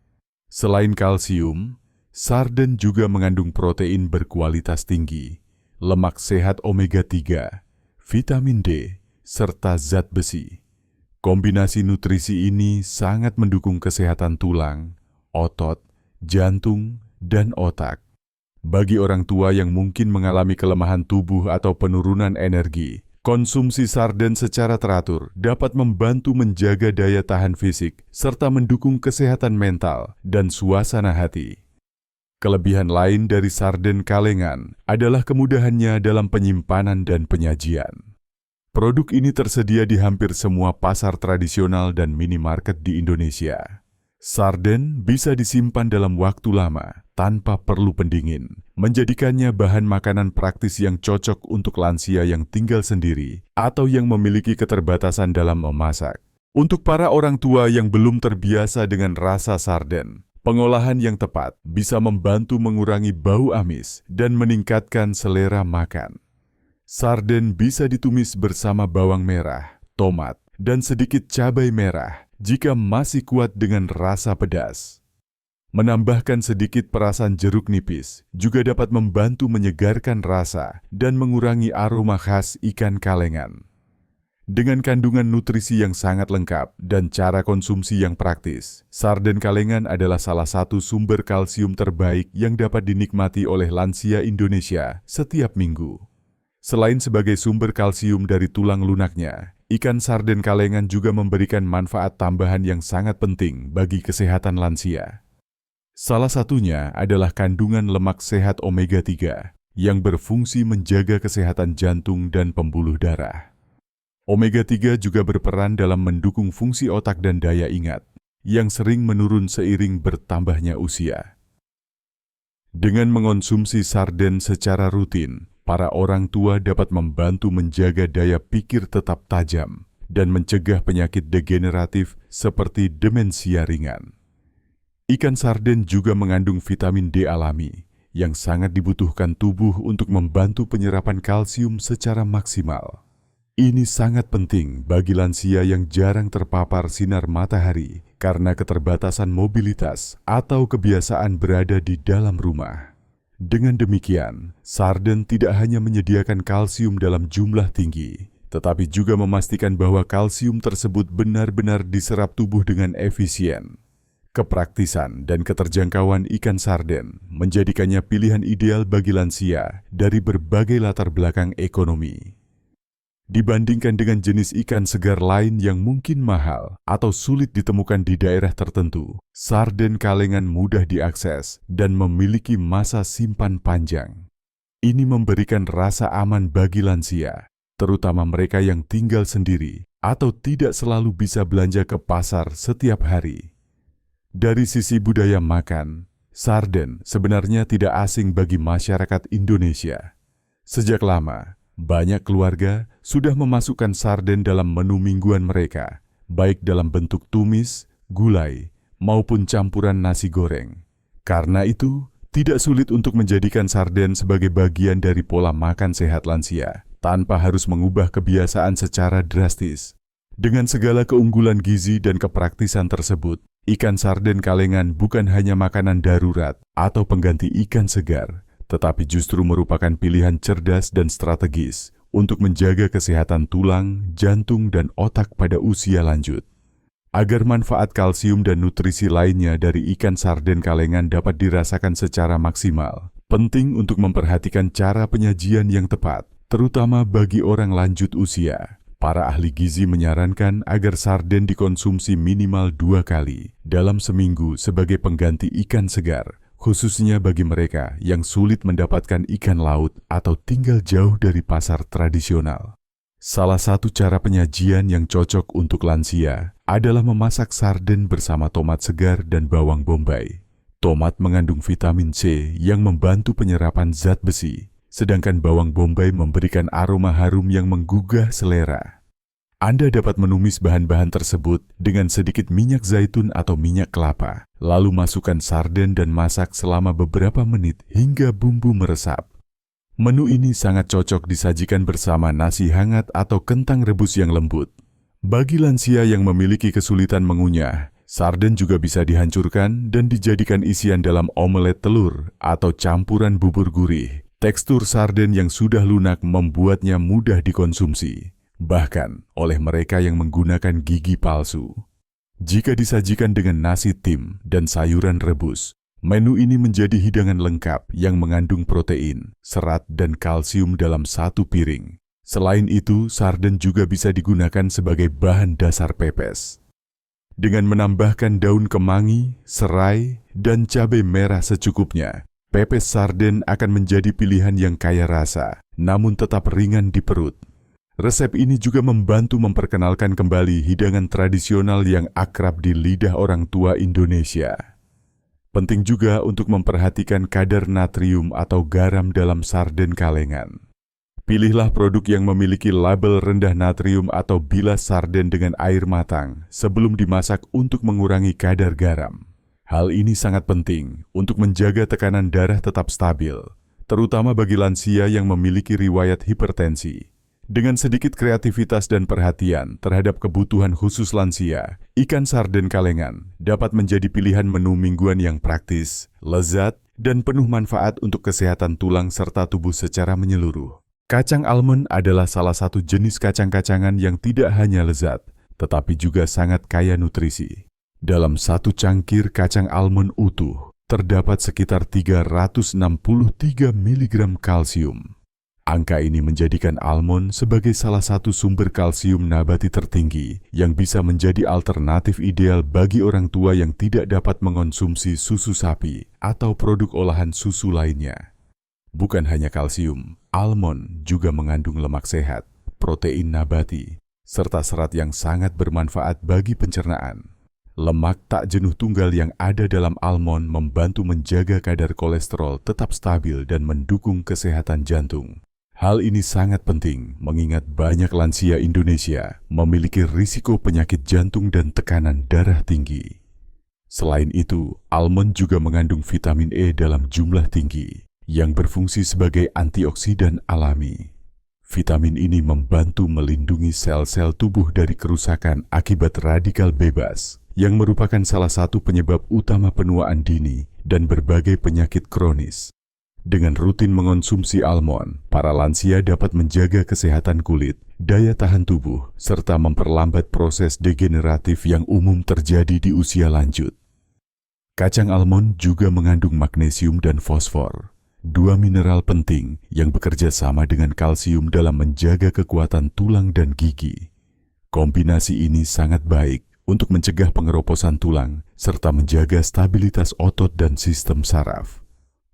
Selain kalsium, sarden juga mengandung protein berkualitas tinggi, lemak sehat omega 3, vitamin D, serta zat besi. Kombinasi nutrisi ini sangat mendukung kesehatan tulang, otot, jantung, dan otak. Bagi orang tua yang mungkin mengalami kelemahan tubuh atau penurunan energi, konsumsi sarden secara teratur dapat membantu menjaga daya tahan fisik serta mendukung kesehatan mental dan suasana hati. Kelebihan lain dari sarden kalengan adalah kemudahannya dalam penyimpanan dan penyajian. Produk ini tersedia di hampir semua pasar tradisional dan minimarket di Indonesia. Sarden bisa disimpan dalam waktu lama tanpa perlu pendingin, menjadikannya bahan makanan praktis yang cocok untuk lansia yang tinggal sendiri atau yang memiliki keterbatasan dalam memasak. Untuk para orang tua yang belum terbiasa dengan rasa sarden, pengolahan yang tepat bisa membantu mengurangi bau amis dan meningkatkan selera makan. Sarden bisa ditumis bersama bawang merah, tomat, dan sedikit cabai merah jika masih kuat dengan rasa pedas. Menambahkan sedikit perasan jeruk nipis juga dapat membantu menyegarkan rasa dan mengurangi aroma khas ikan kalengan. Dengan kandungan nutrisi yang sangat lengkap dan cara konsumsi yang praktis, sarden kalengan adalah salah satu sumber kalsium terbaik yang dapat dinikmati oleh lansia Indonesia setiap minggu. Selain sebagai sumber kalsium dari tulang lunaknya, ikan sarden kalengan juga memberikan manfaat tambahan yang sangat penting bagi kesehatan lansia. Salah satunya adalah kandungan lemak sehat omega 3 yang berfungsi menjaga kesehatan jantung dan pembuluh darah. Omega-3 juga berperan dalam mendukung fungsi otak dan daya ingat, yang sering menurun seiring bertambahnya usia. Dengan mengonsumsi sarden secara rutin, para orang tua dapat membantu menjaga daya pikir tetap tajam dan mencegah penyakit degeneratif seperti demensia ringan. Ikan sarden juga mengandung vitamin D alami yang sangat dibutuhkan tubuh untuk membantu penyerapan kalsium secara maksimal. Ini sangat penting bagi lansia yang jarang terpapar sinar matahari karena keterbatasan mobilitas atau kebiasaan berada di dalam rumah. Dengan demikian, sarden tidak hanya menyediakan kalsium dalam jumlah tinggi, tetapi juga memastikan bahwa kalsium tersebut benar-benar diserap tubuh dengan efisien. Kepraktisan dan keterjangkauan ikan sarden menjadikannya pilihan ideal bagi lansia dari berbagai latar belakang ekonomi. Dibandingkan dengan jenis ikan segar lain yang mungkin mahal atau sulit ditemukan di daerah tertentu, sarden kalengan mudah diakses dan memiliki masa simpan panjang. Ini memberikan rasa aman bagi lansia, terutama mereka yang tinggal sendiri atau tidak selalu bisa belanja ke pasar setiap hari. Dari sisi budaya makan, sarden sebenarnya tidak asing bagi masyarakat Indonesia. Sejak lama, banyak keluarga sudah memasukkan sarden dalam menu mingguan mereka, baik dalam bentuk tumis, gulai, maupun campuran nasi goreng. Karena itu, tidak sulit untuk menjadikan sarden sebagai bagian dari pola makan sehat lansia, tanpa harus mengubah kebiasaan secara drastis. Dengan segala keunggulan gizi dan kepraktisan tersebut, ikan sarden kalengan bukan hanya makanan darurat atau pengganti ikan segar, tetapi justru merupakan pilihan cerdas dan strategis untuk menjaga kesehatan tulang, jantung, dan otak pada usia lanjut. Agar manfaat kalsium dan nutrisi lainnya dari ikan sarden kalengan dapat dirasakan secara maksimal, penting untuk memperhatikan cara penyajian yang tepat, terutama bagi orang lanjut usia. Para ahli gizi menyarankan agar sarden dikonsumsi minimal 2 kali dalam seminggu sebagai pengganti ikan segar, khususnya bagi mereka yang sulit mendapatkan ikan laut atau tinggal jauh dari pasar tradisional. Salah satu cara penyajian yang cocok untuk lansia adalah memasak sarden bersama tomat segar dan bawang bombay. Tomat mengandung vitamin C yang membantu penyerapan zat besi, sedangkan bawang bombay memberikan aroma harum yang menggugah selera. Anda dapat menumis bahan-bahan tersebut dengan sedikit minyak zaitun atau minyak kelapa, lalu masukkan sarden dan masak selama beberapa menit hingga bumbu meresap. Menu ini sangat cocok disajikan bersama nasi hangat atau kentang rebus yang lembut. Bagi lansia yang memiliki kesulitan mengunyah, sarden juga bisa dihancurkan dan dijadikan isian dalam omelet telur atau campuran bubur gurih. Tekstur sarden yang sudah lunak membuatnya mudah dikonsumsi, bahkan oleh mereka yang menggunakan gigi palsu. Jika disajikan dengan nasi tim dan sayuran rebus, menu ini menjadi hidangan lengkap yang mengandung protein, serat, dan kalsium dalam satu piring. Selain itu, sarden juga bisa digunakan sebagai bahan dasar pepes. Dengan menambahkan daun kemangi, serai, dan cabai merah secukupnya, pepes sarden akan menjadi pilihan yang kaya rasa, namun tetap ringan di perut. Resep ini juga membantu memperkenalkan kembali hidangan tradisional yang akrab di lidah orang tua Indonesia. Penting juga untuk memperhatikan kadar natrium atau garam dalam sarden kalengan. Pilihlah produk yang memiliki label rendah natrium atau bilas sarden dengan air matang sebelum dimasak untuk mengurangi kadar garam. Hal ini sangat penting untuk menjaga tekanan darah tetap stabil, terutama bagi lansia yang memiliki riwayat hipertensi. Dengan sedikit kreativitas dan perhatian terhadap kebutuhan khusus lansia, ikan sarden kalengan dapat menjadi pilihan menu mingguan yang praktis, lezat, dan penuh manfaat untuk kesehatan tulang serta tubuh secara menyeluruh. Kacang almond adalah salah satu jenis kacang-kacangan yang tidak hanya lezat, tetapi juga sangat kaya nutrisi. Dalam satu cangkir kacang almond utuh, terdapat sekitar 363 mg kalsium. Angka ini menjadikan almond sebagai salah satu sumber kalsium nabati tertinggi yang bisa menjadi alternatif ideal bagi orang tua yang tidak dapat mengonsumsi susu sapi atau produk olahan susu lainnya. Bukan hanya kalsium, almond juga mengandung lemak sehat, protein nabati, serta serat yang sangat bermanfaat bagi pencernaan. Lemak tak jenuh tunggal yang ada dalam almond membantu menjaga kadar kolesterol tetap stabil dan mendukung kesehatan jantung. Hal ini sangat penting mengingat banyak lansia Indonesia memiliki risiko penyakit jantung dan tekanan darah tinggi. Selain itu, almond juga mengandung vitamin E dalam jumlah tinggi yang berfungsi sebagai antioksidan alami. Vitamin ini membantu melindungi sel-sel tubuh dari kerusakan akibat radikal bebas, yang merupakan salah satu penyebab utama penuaan dini dan berbagai penyakit kronis. Dengan rutin mengonsumsi almond, para lansia dapat menjaga kesehatan kulit, daya tahan tubuh, serta memperlambat proses degeneratif yang umum terjadi di usia lanjut. Kacang almond juga mengandung magnesium dan fosfor, dua mineral penting yang bekerja sama dengan kalsium dalam menjaga kekuatan tulang dan gigi. Kombinasi ini sangat baik untuk mencegah pengeroposan tulang serta menjaga stabilitas otot dan sistem saraf.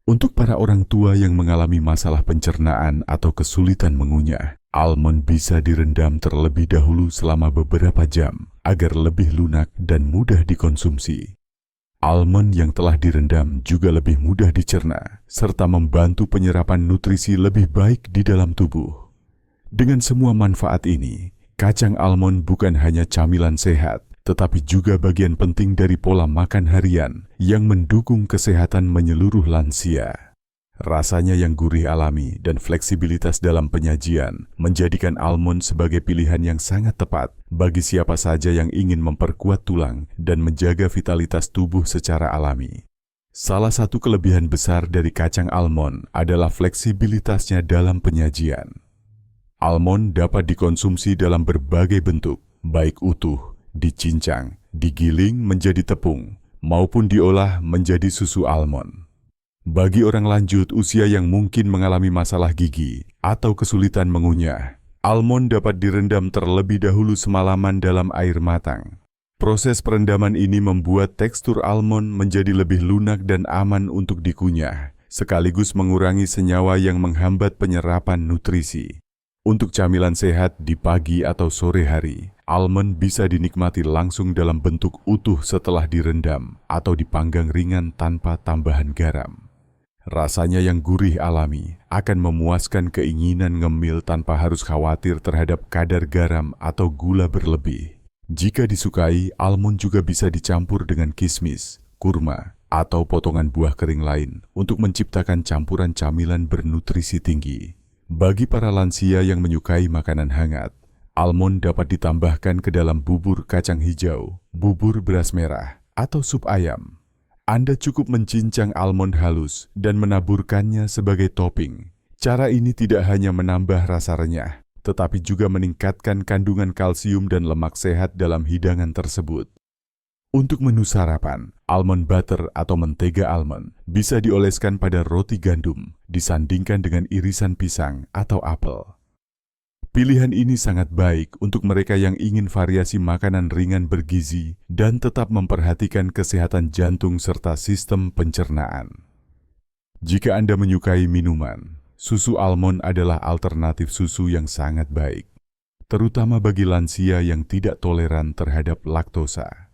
Untuk para orang tua yang mengalami masalah pencernaan atau kesulitan mengunyah, almond bisa direndam terlebih dahulu selama beberapa jam agar lebih lunak dan mudah dikonsumsi. Almond yang telah direndam juga lebih mudah dicerna, serta membantu penyerapan nutrisi lebih baik di dalam tubuh. Dengan semua manfaat ini, kacang almond bukan hanya camilan sehat, tetapi juga bagian penting dari pola makan harian yang mendukung kesehatan menyeluruh lansia. Rasanya yang gurih alami dan fleksibilitas dalam penyajian menjadikan almond sebagai pilihan yang sangat tepat bagi siapa saja yang ingin memperkuat tulang dan menjaga vitalitas tubuh secara alami. Salah satu kelebihan besar dari kacang almond adalah fleksibilitasnya dalam penyajian. Almond dapat dikonsumsi dalam berbagai bentuk, baik utuh, dicincang, digiling menjadi tepung, maupun diolah menjadi susu almond. Bagi orang lanjut usia yang mungkin mengalami masalah gigi atau kesulitan mengunyah, almond dapat direndam terlebih dahulu semalaman dalam air matang. Proses perendaman ini membuat tekstur almond menjadi lebih lunak dan aman untuk dikunyah, sekaligus mengurangi senyawa yang menghambat penyerapan nutrisi. Untuk camilan sehat di pagi atau sore hari, almond bisa dinikmati langsung dalam bentuk utuh setelah direndam atau dipanggang ringan tanpa tambahan garam. Rasanya yang gurih alami akan memuaskan keinginan ngemil tanpa harus khawatir terhadap kadar garam atau gula berlebih. Jika disukai, almond juga bisa dicampur dengan kismis, kurma, atau potongan buah kering lain untuk menciptakan campuran camilan bernutrisi tinggi. Bagi para lansia yang menyukai makanan hangat, almond dapat ditambahkan ke dalam bubur kacang hijau, bubur beras merah, atau sup ayam. Anda cukup mencincang almond halus dan menaburkannya sebagai topping. Cara ini tidak hanya menambah rasa renyah, tetapi juga meningkatkan kandungan kalsium dan lemak sehat dalam hidangan tersebut. Untuk menu sarapan, almond butter atau mentega almond bisa dioleskan pada roti gandum, disandingkan dengan irisan pisang atau apel. Pilihan ini sangat baik untuk mereka yang ingin variasi makanan ringan bergizi dan tetap memperhatikan kesehatan jantung serta sistem pencernaan. Jika Anda menyukai minuman, susu almond adalah alternatif susu yang sangat baik, terutama bagi lansia yang tidak toleran terhadap laktosa.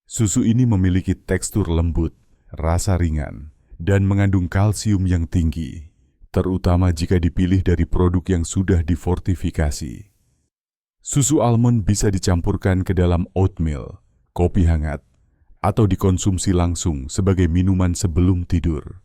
Susu ini memiliki tekstur lembut, rasa ringan, dan mengandung kalsium yang tinggi, terutama jika dipilih dari produk yang sudah difortifikasi. Susu almond bisa dicampurkan ke dalam oatmeal, kopi hangat, atau dikonsumsi langsung sebagai minuman sebelum tidur.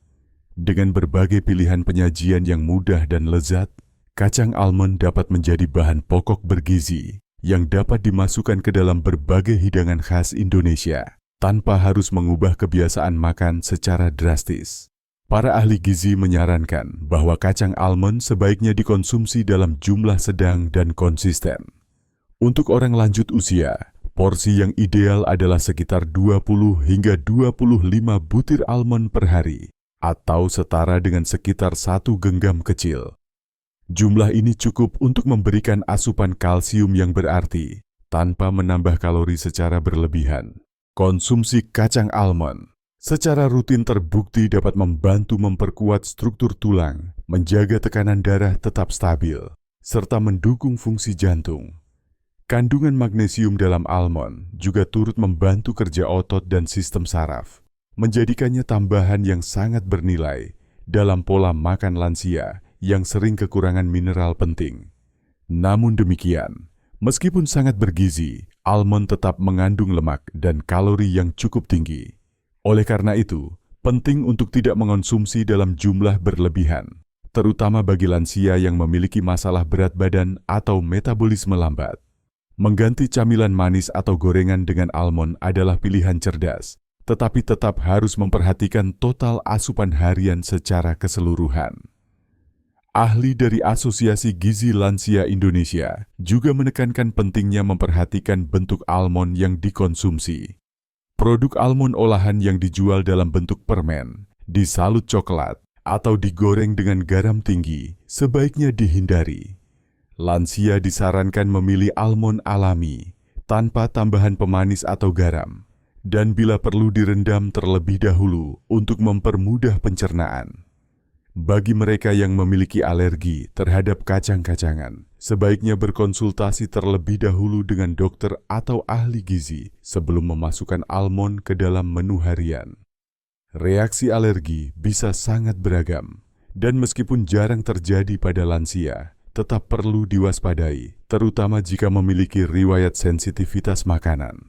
Dengan berbagai pilihan penyajian yang mudah dan lezat, kacang almond dapat menjadi bahan pokok bergizi yang dapat dimasukkan ke dalam berbagai hidangan khas Indonesia tanpa harus mengubah kebiasaan makan secara drastis. Para ahli gizi menyarankan bahwa kacang almond sebaiknya dikonsumsi dalam jumlah sedang dan konsisten. Untuk orang lanjut usia, porsi yang ideal adalah sekitar 20 hingga 25 butir almond per hari, atau setara dengan sekitar 1 genggam kecil. Jumlah ini cukup untuk memberikan asupan kalsium yang berarti, tanpa menambah kalori secara berlebihan. Konsumsi kacang almond secara rutin terbukti dapat membantu memperkuat struktur tulang, menjaga tekanan darah tetap stabil, serta mendukung fungsi jantung. Kandungan magnesium dalam almond juga turut membantu kerja otot dan sistem saraf, menjadikannya tambahan yang sangat bernilai dalam pola makan lansia yang sering kekurangan mineral penting. Namun demikian, meskipun sangat bergizi, almond tetap mengandung lemak dan kalori yang cukup tinggi. Oleh karena itu, penting untuk tidak mengonsumsi dalam jumlah berlebihan, terutama bagi lansia yang memiliki masalah berat badan atau metabolisme lambat. Mengganti camilan manis atau gorengan dengan almond adalah pilihan cerdas, tetapi tetap harus memperhatikan total asupan harian secara keseluruhan. Ahli dari Asosiasi Gizi Lansia Indonesia juga menekankan pentingnya memperhatikan bentuk almond yang dikonsumsi. Produk almond olahan yang dijual dalam bentuk permen, disalut coklat, atau digoreng dengan garam tinggi sebaiknya dihindari. Lansia disarankan memilih almond alami, tanpa tambahan pemanis atau garam, dan bila perlu direndam terlebih dahulu untuk mempermudah pencernaan. Bagi mereka yang memiliki alergi terhadap kacang-kacangan, sebaiknya berkonsultasi terlebih dahulu dengan dokter atau ahli gizi sebelum memasukkan almond ke dalam menu harian. Reaksi alergi bisa sangat beragam, dan meskipun jarang terjadi pada lansia, tetap perlu diwaspadai, terutama jika memiliki riwayat sensitivitas makanan.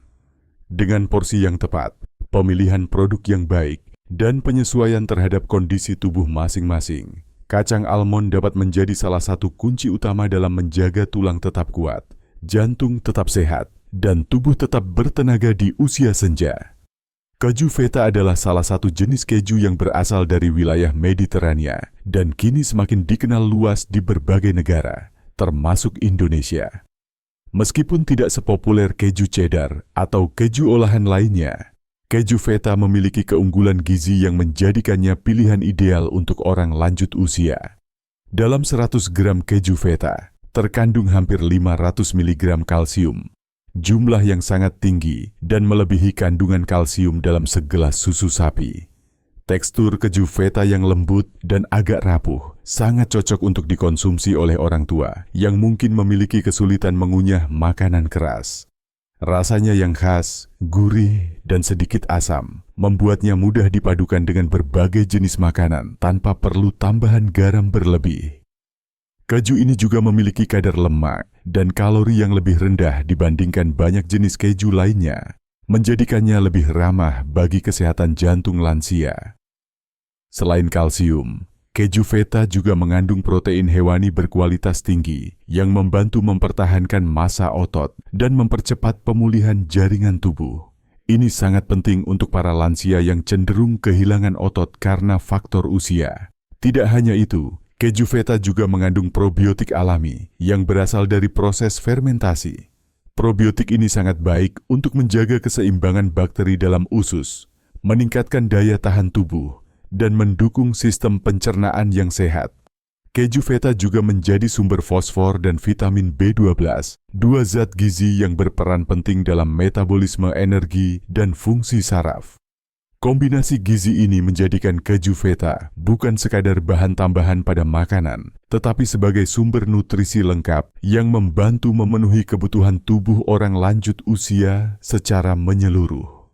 Dengan porsi yang tepat, pemilihan produk yang baik, dan penyesuaian terhadap kondisi tubuh masing-masing, kacang almond dapat menjadi salah satu kunci utama dalam menjaga tulang tetap kuat, jantung tetap sehat, dan tubuh tetap bertenaga di usia senja. Keju feta adalah salah satu jenis keju yang berasal dari wilayah Mediterania dan kini semakin dikenal luas di berbagai negara, termasuk Indonesia. Meskipun tidak sepopuler keju cheddar atau keju olahan lainnya, keju feta memiliki keunggulan gizi yang menjadikannya pilihan ideal untuk orang lanjut usia. Dalam 100 gram keju feta, terkandung hampir 500 mg kalsium, jumlah yang sangat tinggi dan melebihi kandungan kalsium dalam segelas susu sapi. Tekstur keju feta yang lembut dan agak rapuh sangat cocok untuk dikonsumsi oleh orang tua yang mungkin memiliki kesulitan mengunyah makanan keras. Rasanya yang khas, gurih, dan sedikit asam membuatnya mudah dipadukan dengan berbagai jenis makanan tanpa perlu tambahan garam berlebih. Keju ini juga memiliki kadar lemak dan kalori yang lebih rendah dibandingkan banyak jenis keju lainnya, menjadikannya lebih ramah bagi kesehatan jantung lansia. Selain kalsium, keju feta juga mengandung protein hewani berkualitas tinggi yang membantu mempertahankan massa otot dan mempercepat pemulihan jaringan tubuh. Ini sangat penting untuk para lansia yang cenderung kehilangan otot karena faktor usia. Tidak hanya itu, keju feta juga mengandung probiotik alami yang berasal dari proses fermentasi. Probiotik ini sangat baik untuk menjaga keseimbangan bakteri dalam usus, meningkatkan daya tahan tubuh, dan mendukung sistem pencernaan yang sehat. Keju feta juga menjadi sumber fosfor dan vitamin B12, dua zat gizi yang berperan penting dalam metabolisme energi dan fungsi saraf. Kombinasi gizi ini menjadikan keju feta bukan sekadar bahan tambahan pada makanan, tetapi sebagai sumber nutrisi lengkap yang membantu memenuhi kebutuhan tubuh orang lanjut usia secara menyeluruh.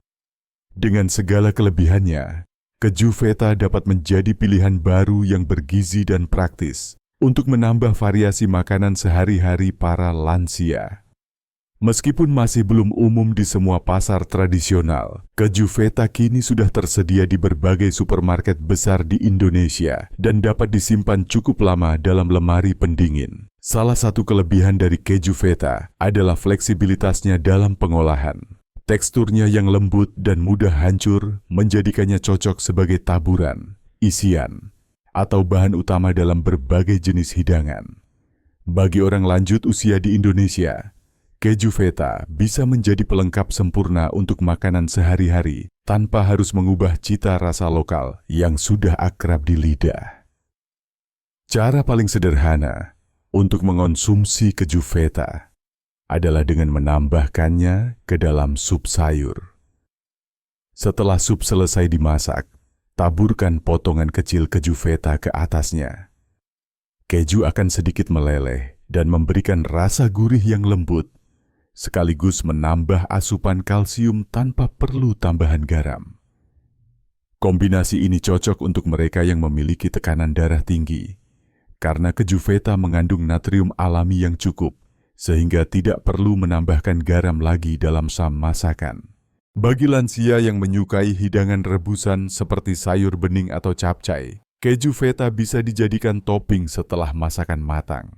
Dengan segala kelebihannya, keju feta dapat menjadi pilihan baru yang bergizi dan praktis untuk menambah variasi makanan sehari-hari para lansia. Meskipun masih belum umum di semua pasar tradisional, keju feta kini sudah tersedia di berbagai supermarket besar di Indonesia dan dapat disimpan cukup lama dalam lemari pendingin. Salah satu kelebihan dari keju feta adalah fleksibilitasnya dalam pengolahan. Teksturnya yang lembut dan mudah hancur menjadikannya cocok sebagai taburan, isian, atau bahan utama dalam berbagai jenis hidangan. Bagi orang lanjut usia di Indonesia, keju feta bisa menjadi pelengkap sempurna untuk makanan sehari-hari tanpa harus mengubah cita rasa lokal yang sudah akrab di lidah. Cara paling sederhana untuk mengonsumsi keju feta adalah dengan menambahkannya ke dalam sup sayur. Setelah sup selesai dimasak, taburkan potongan kecil keju feta ke atasnya. Keju akan sedikit meleleh dan memberikan rasa gurih yang lembut. sekaligus menambah asupan kalsium tanpa perlu tambahan garam. Kombinasi ini cocok untuk mereka yang memiliki tekanan darah tinggi, karena keju feta mengandung natrium alami yang cukup, sehingga tidak perlu menambahkan garam lagi dalam sam masakan. Bagi lansia yang menyukai hidangan rebusan seperti sayur bening atau capcay, keju feta bisa dijadikan topping setelah masakan matang.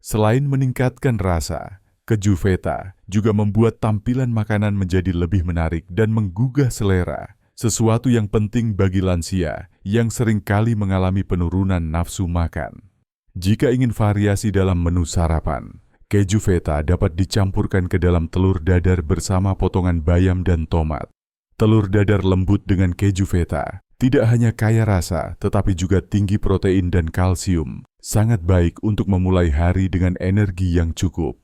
Selain meningkatkan rasa, keju feta juga membuat tampilan makanan menjadi lebih menarik dan menggugah selera, sesuatu yang penting bagi lansia yang seringkali mengalami penurunan nafsu makan. Jika ingin variasi dalam menu sarapan, keju feta dapat dicampurkan ke dalam telur dadar bersama potongan bayam dan tomat. Telur dadar lembut dengan keju feta tidak hanya kaya rasa, tetapi juga tinggi protein dan kalsium. Sangat baik untuk memulai hari dengan energi yang cukup.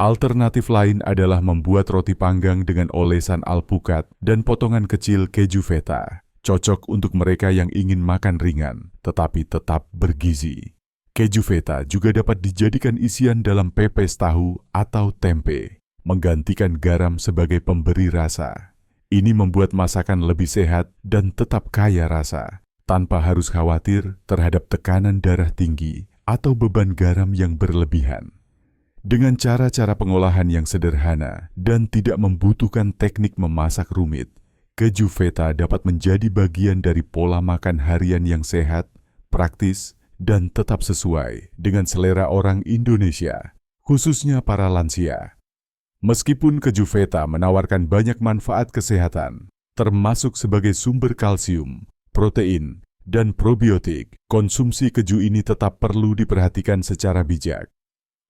Alternatif lain adalah membuat roti panggang dengan olesan alpukat dan potongan kecil keju feta. Cocok untuk mereka yang ingin makan ringan, tetapi tetap bergizi. Keju feta juga dapat dijadikan isian dalam pepes tahu atau tempe, menggantikan garam sebagai pemberi rasa. Ini membuat masakan lebih sehat dan tetap kaya rasa, tanpa harus khawatir terhadap tekanan darah tinggi atau beban garam yang berlebihan. Dengan cara-cara pengolahan yang sederhana dan tidak membutuhkan teknik memasak rumit, keju feta dapat menjadi bagian dari pola makan harian yang sehat, praktis, dan tetap sesuai dengan selera orang Indonesia, khususnya para lansia. Meskipun keju feta menawarkan banyak manfaat kesehatan, termasuk sebagai sumber kalsium, protein, dan probiotik, konsumsi keju ini tetap perlu diperhatikan secara bijak.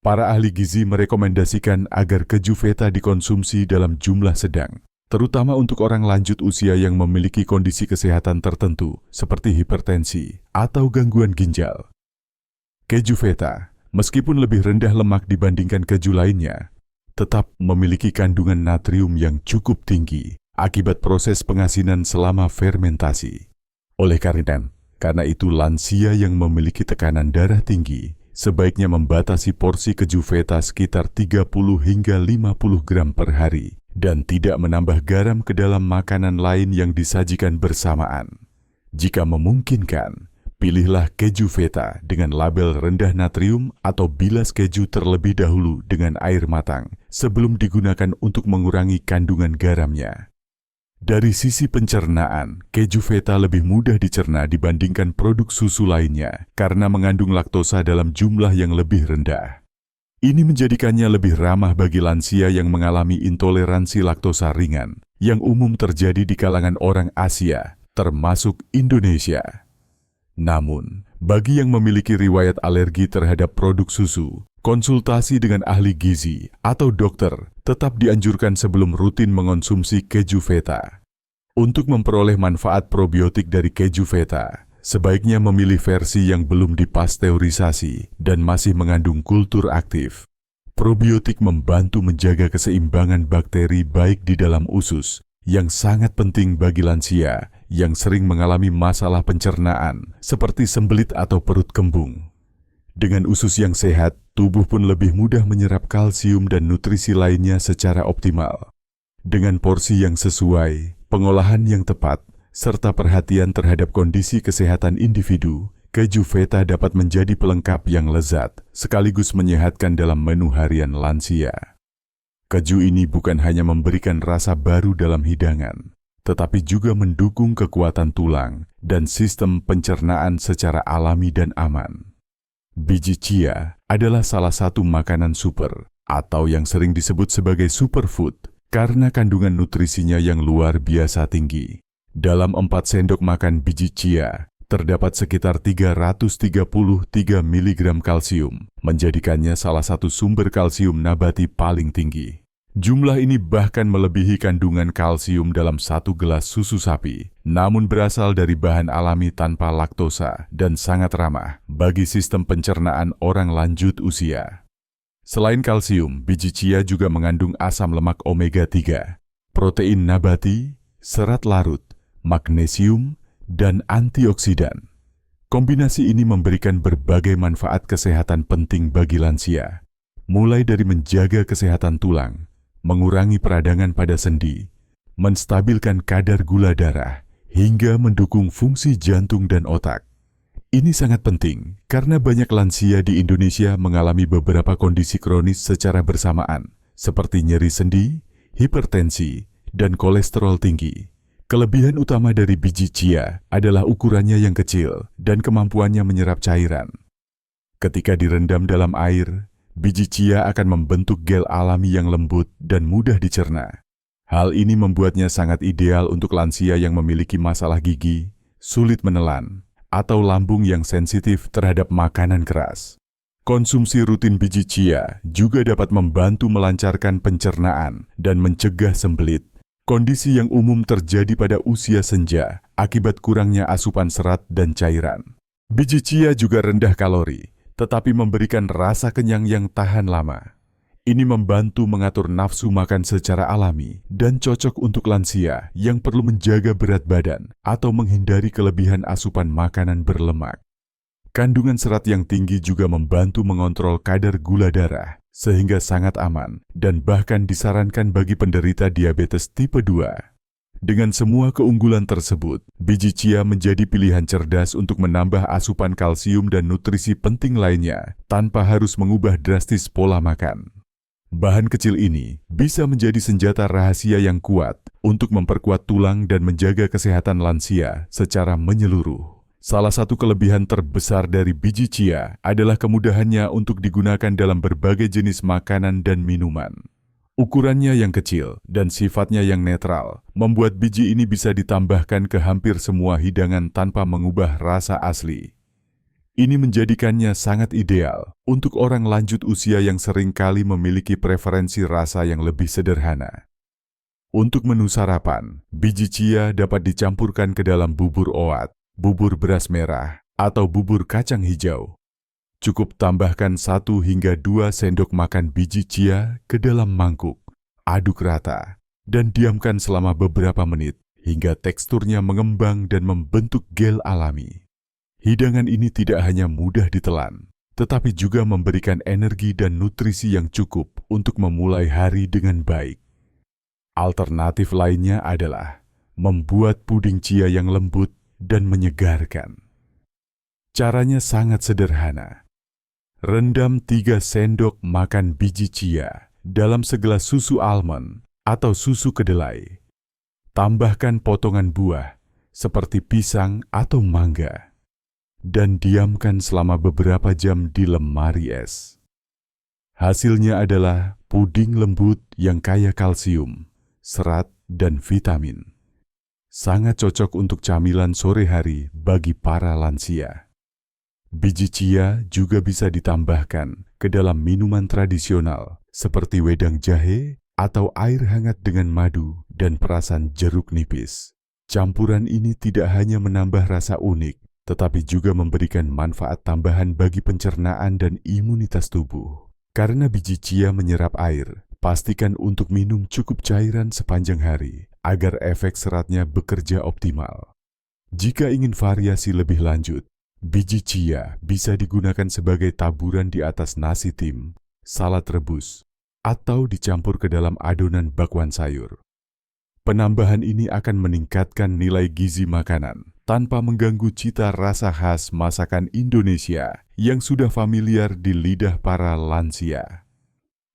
Para ahli gizi merekomendasikan agar keju feta dikonsumsi dalam jumlah sedang, terutama untuk orang lanjut usia yang memiliki kondisi kesehatan tertentu seperti hipertensi atau gangguan ginjal. Keju feta, meskipun lebih rendah lemak dibandingkan keju lainnya, tetap memiliki kandungan natrium yang cukup tinggi akibat proses pengasinan selama fermentasi. Oleh karena itu lansia yang memiliki tekanan darah tinggi sebaiknya membatasi porsi keju feta sekitar 30 hingga 50 gram per hari dan tidak menambah garam ke dalam makanan lain yang disajikan bersamaan. Jika memungkinkan, pilihlah keju feta dengan label rendah natrium atau bilas keju terlebih dahulu dengan air matang sebelum digunakan untuk mengurangi kandungan garamnya. Dari sisi pencernaan, keju feta lebih mudah dicerna dibandingkan produk susu lainnya karena mengandung laktosa dalam jumlah yang lebih rendah. Ini menjadikannya lebih ramah bagi lansia yang mengalami intoleransi laktosa ringan yang umum terjadi di kalangan orang Asia, termasuk Indonesia. Namun, bagi yang memiliki riwayat alergi terhadap produk susu, konsultasi dengan ahli gizi atau dokter tetap dianjurkan sebelum rutin mengonsumsi keju feta. Untuk memperoleh manfaat probiotik dari keju feta, sebaiknya memilih versi yang belum dipasteurisasi dan masih mengandung kultur aktif. Probiotik membantu menjaga keseimbangan bakteri baik di dalam usus, yang sangat penting bagi lansia yang sering mengalami masalah pencernaan seperti sembelit atau perut kembung. Dengan usus yang sehat, tubuh pun lebih mudah menyerap kalsium dan nutrisi lainnya secara optimal. Dengan porsi yang sesuai, pengolahan yang tepat, serta perhatian terhadap kondisi kesehatan individu, keju feta dapat menjadi pelengkap yang lezat, sekaligus menyehatkan dalam menu harian lansia. Keju ini bukan hanya memberikan rasa baru dalam hidangan, tetapi juga mendukung kekuatan tulang dan sistem pencernaan secara alami dan aman. Biji chia adalah salah satu makanan super, atau yang sering disebut sebagai superfood, karena kandungan nutrisinya yang luar biasa tinggi. Dalam 4 sendok makan biji chia, terdapat sekitar 333 mg kalsium, menjadikannya salah satu sumber kalsium nabati paling tinggi. Jumlah ini bahkan melebihi kandungan kalsium dalam 1 gelas susu sapi, namun berasal dari bahan alami tanpa laktosa dan sangat ramah bagi sistem pencernaan orang lanjut usia. Selain kalsium, biji chia juga mengandung asam lemak omega 3, protein nabati, serat larut, magnesium, dan antioksidan. Kombinasi ini memberikan berbagai manfaat kesehatan penting bagi lansia, mulai dari menjaga kesehatan tulang, mengurangi peradangan pada sendi, menstabilkan kadar gula darah, hingga mendukung fungsi jantung dan otak. Ini sangat penting karena banyak lansia di Indonesia mengalami beberapa kondisi kronis secara bersamaan, seperti nyeri sendi, hipertensi, dan kolesterol tinggi. Kelebihan utama dari biji chia adalah ukurannya yang kecil dan kemampuannya menyerap cairan. Ketika direndam dalam air, biji chia akan membentuk gel alami yang lembut dan mudah dicerna. Hal ini membuatnya sangat ideal untuk lansia yang memiliki masalah gigi, sulit menelan, atau lambung yang sensitif terhadap makanan keras. Konsumsi rutin biji chia juga dapat membantu melancarkan pencernaan dan mencegah sembelit, kondisi yang umum terjadi pada usia senja akibat kurangnya asupan serat dan cairan. Biji chia juga rendah kalori, tetapi memberikan rasa kenyang yang tahan lama. Ini membantu mengatur nafsu makan secara alami dan cocok untuk lansia yang perlu menjaga berat badan atau menghindari kelebihan asupan makanan berlemak. Kandungan serat yang tinggi juga membantu mengontrol kadar gula darah, sehingga sangat aman dan bahkan disarankan bagi penderita diabetes tipe 2. Dengan semua keunggulan tersebut, biji chia menjadi pilihan cerdas untuk menambah asupan kalsium dan nutrisi penting lainnya tanpa harus mengubah drastis pola makan. Bahan kecil ini bisa menjadi senjata rahasia yang kuat untuk memperkuat tulang dan menjaga kesehatan lansia secara menyeluruh. Salah satu kelebihan terbesar dari biji chia adalah kemudahannya untuk digunakan dalam berbagai jenis makanan dan minuman. Ukurannya yang kecil dan sifatnya yang netral membuat biji ini bisa ditambahkan ke hampir semua hidangan tanpa mengubah rasa asli. Ini menjadikannya sangat ideal untuk orang lanjut usia yang seringkali memiliki preferensi rasa yang lebih sederhana. Untuk menu sarapan, biji chia dapat dicampurkan ke dalam bubur oat, bubur beras merah, atau bubur kacang hijau. Cukup tambahkan 1 hingga 2 sendok makan biji chia ke dalam mangkuk, aduk rata, dan diamkan selama beberapa menit hingga teksturnya mengembang dan membentuk gel alami. Hidangan ini tidak hanya mudah ditelan, tetapi juga memberikan energi dan nutrisi yang cukup untuk memulai hari dengan baik. Alternatif lainnya adalah membuat puding chia yang lembut dan menyegarkan. Caranya sangat sederhana. Rendam 3 sendok makan biji chia dalam segelas susu almond atau susu kedelai. Tambahkan potongan buah seperti pisang atau mangga dan diamkan selama beberapa jam di lemari es. Hasilnya adalah puding lembut yang kaya kalsium, serat, dan vitamin. Sangat cocok untuk camilan sore hari bagi para lansia. Biji chia juga bisa ditambahkan ke dalam minuman tradisional seperti wedang jahe atau air hangat dengan madu dan perasan jeruk nipis. Campuran ini tidak hanya menambah rasa unik, tetapi juga memberikan manfaat tambahan bagi pencernaan dan imunitas tubuh. Karena biji chia menyerap air, pastikan untuk minum cukup cairan sepanjang hari agar efek seratnya bekerja optimal. Jika ingin variasi lebih lanjut, biji chia bisa digunakan sebagai taburan di atas nasi tim, salad rebus, atau dicampur ke dalam adonan bakwan sayur. Penambahan ini akan meningkatkan nilai gizi makanan tanpa mengganggu cita rasa khas masakan Indonesia yang sudah familiar di lidah para lansia.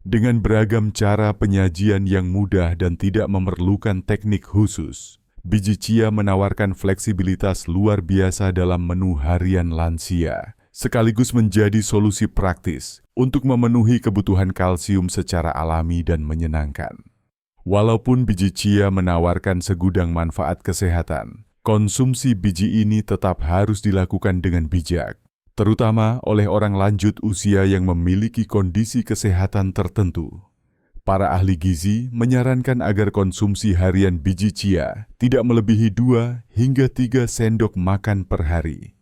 Dengan beragam cara penyajian yang mudah dan tidak memerlukan teknik khusus, biji chia menawarkan fleksibilitas luar biasa dalam menu harian lansia, sekaligus menjadi solusi praktis untuk memenuhi kebutuhan kalsium secara alami dan menyenangkan. Walaupun biji chia menawarkan segudang manfaat kesehatan, konsumsi biji ini tetap harus dilakukan dengan bijak, terutama oleh orang lanjut usia yang memiliki kondisi kesehatan tertentu. Para ahli gizi menyarankan agar konsumsi harian biji chia tidak melebihi 2 hingga 3 sendok makan per hari.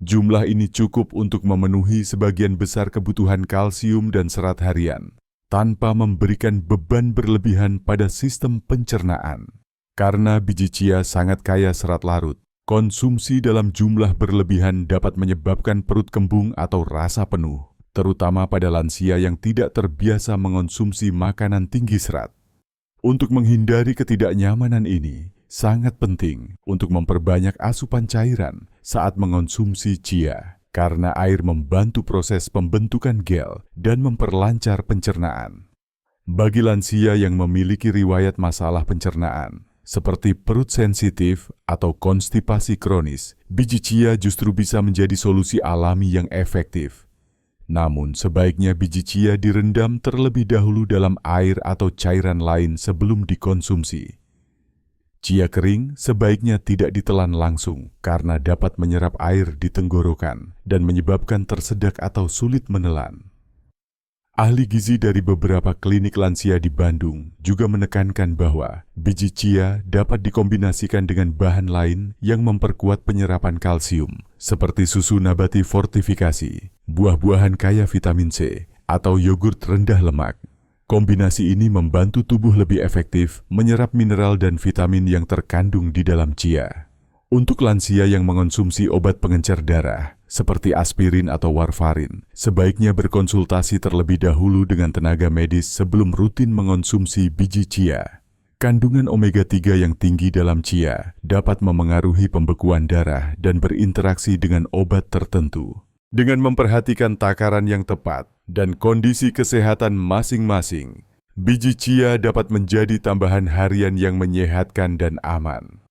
Jumlah ini cukup untuk memenuhi sebagian besar kebutuhan kalsium dan serat harian, tanpa memberikan beban berlebihan pada sistem pencernaan. Karena biji chia sangat kaya serat larut, konsumsi dalam jumlah berlebihan dapat menyebabkan perut kembung atau rasa penuh, terutama pada lansia yang tidak terbiasa mengonsumsi makanan tinggi serat. Untuk menghindari ketidaknyamanan ini, sangat penting untuk memperbanyak asupan cairan saat mengonsumsi chia, karena air membantu proses pembentukan gel dan memperlancar pencernaan. Bagi lansia yang memiliki riwayat masalah pencernaan, seperti perut sensitif atau konstipasi kronis, biji chia justru bisa menjadi solusi alami yang efektif. Namun, sebaiknya biji chia direndam terlebih dahulu dalam air atau cairan lain sebelum dikonsumsi. Chia kering sebaiknya tidak ditelan langsung karena dapat menyerap air di tenggorokan dan menyebabkan tersedak atau sulit menelan. Ahli gizi dari beberapa klinik lansia di Bandung juga menekankan bahwa biji chia dapat dikombinasikan dengan bahan lain yang memperkuat penyerapan kalsium, seperti susu nabati fortifikasi, buah-buahan kaya vitamin C, atau yogurt rendah lemak. Kombinasi ini membantu tubuh lebih efektif menyerap mineral dan vitamin yang terkandung di dalam chia. Untuk lansia yang mengonsumsi obat pengencer darah, seperti aspirin atau warfarin, sebaiknya berkonsultasi terlebih dahulu dengan tenaga medis sebelum rutin mengonsumsi biji chia. Kandungan omega-3 yang tinggi dalam chia dapat memengaruhi pembekuan darah dan berinteraksi dengan obat tertentu. Dengan memperhatikan takaran yang tepat dan kondisi kesehatan masing-masing, biji chia dapat menjadi tambahan harian yang menyehatkan dan aman.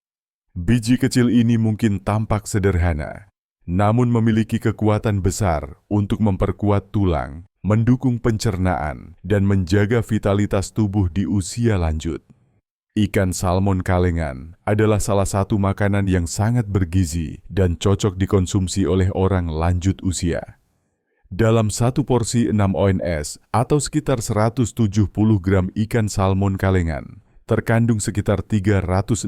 Biji kecil ini mungkin tampak sederhana, namun memiliki kekuatan besar untuk memperkuat tulang, mendukung pencernaan, dan menjaga vitalitas tubuh di usia lanjut. Ikan salmon kalengan adalah salah satu makanan yang sangat bergizi dan cocok dikonsumsi oleh orang lanjut usia. Dalam satu porsi 6 ons atau sekitar 170 gram ikan salmon kalengan, terkandung sekitar 362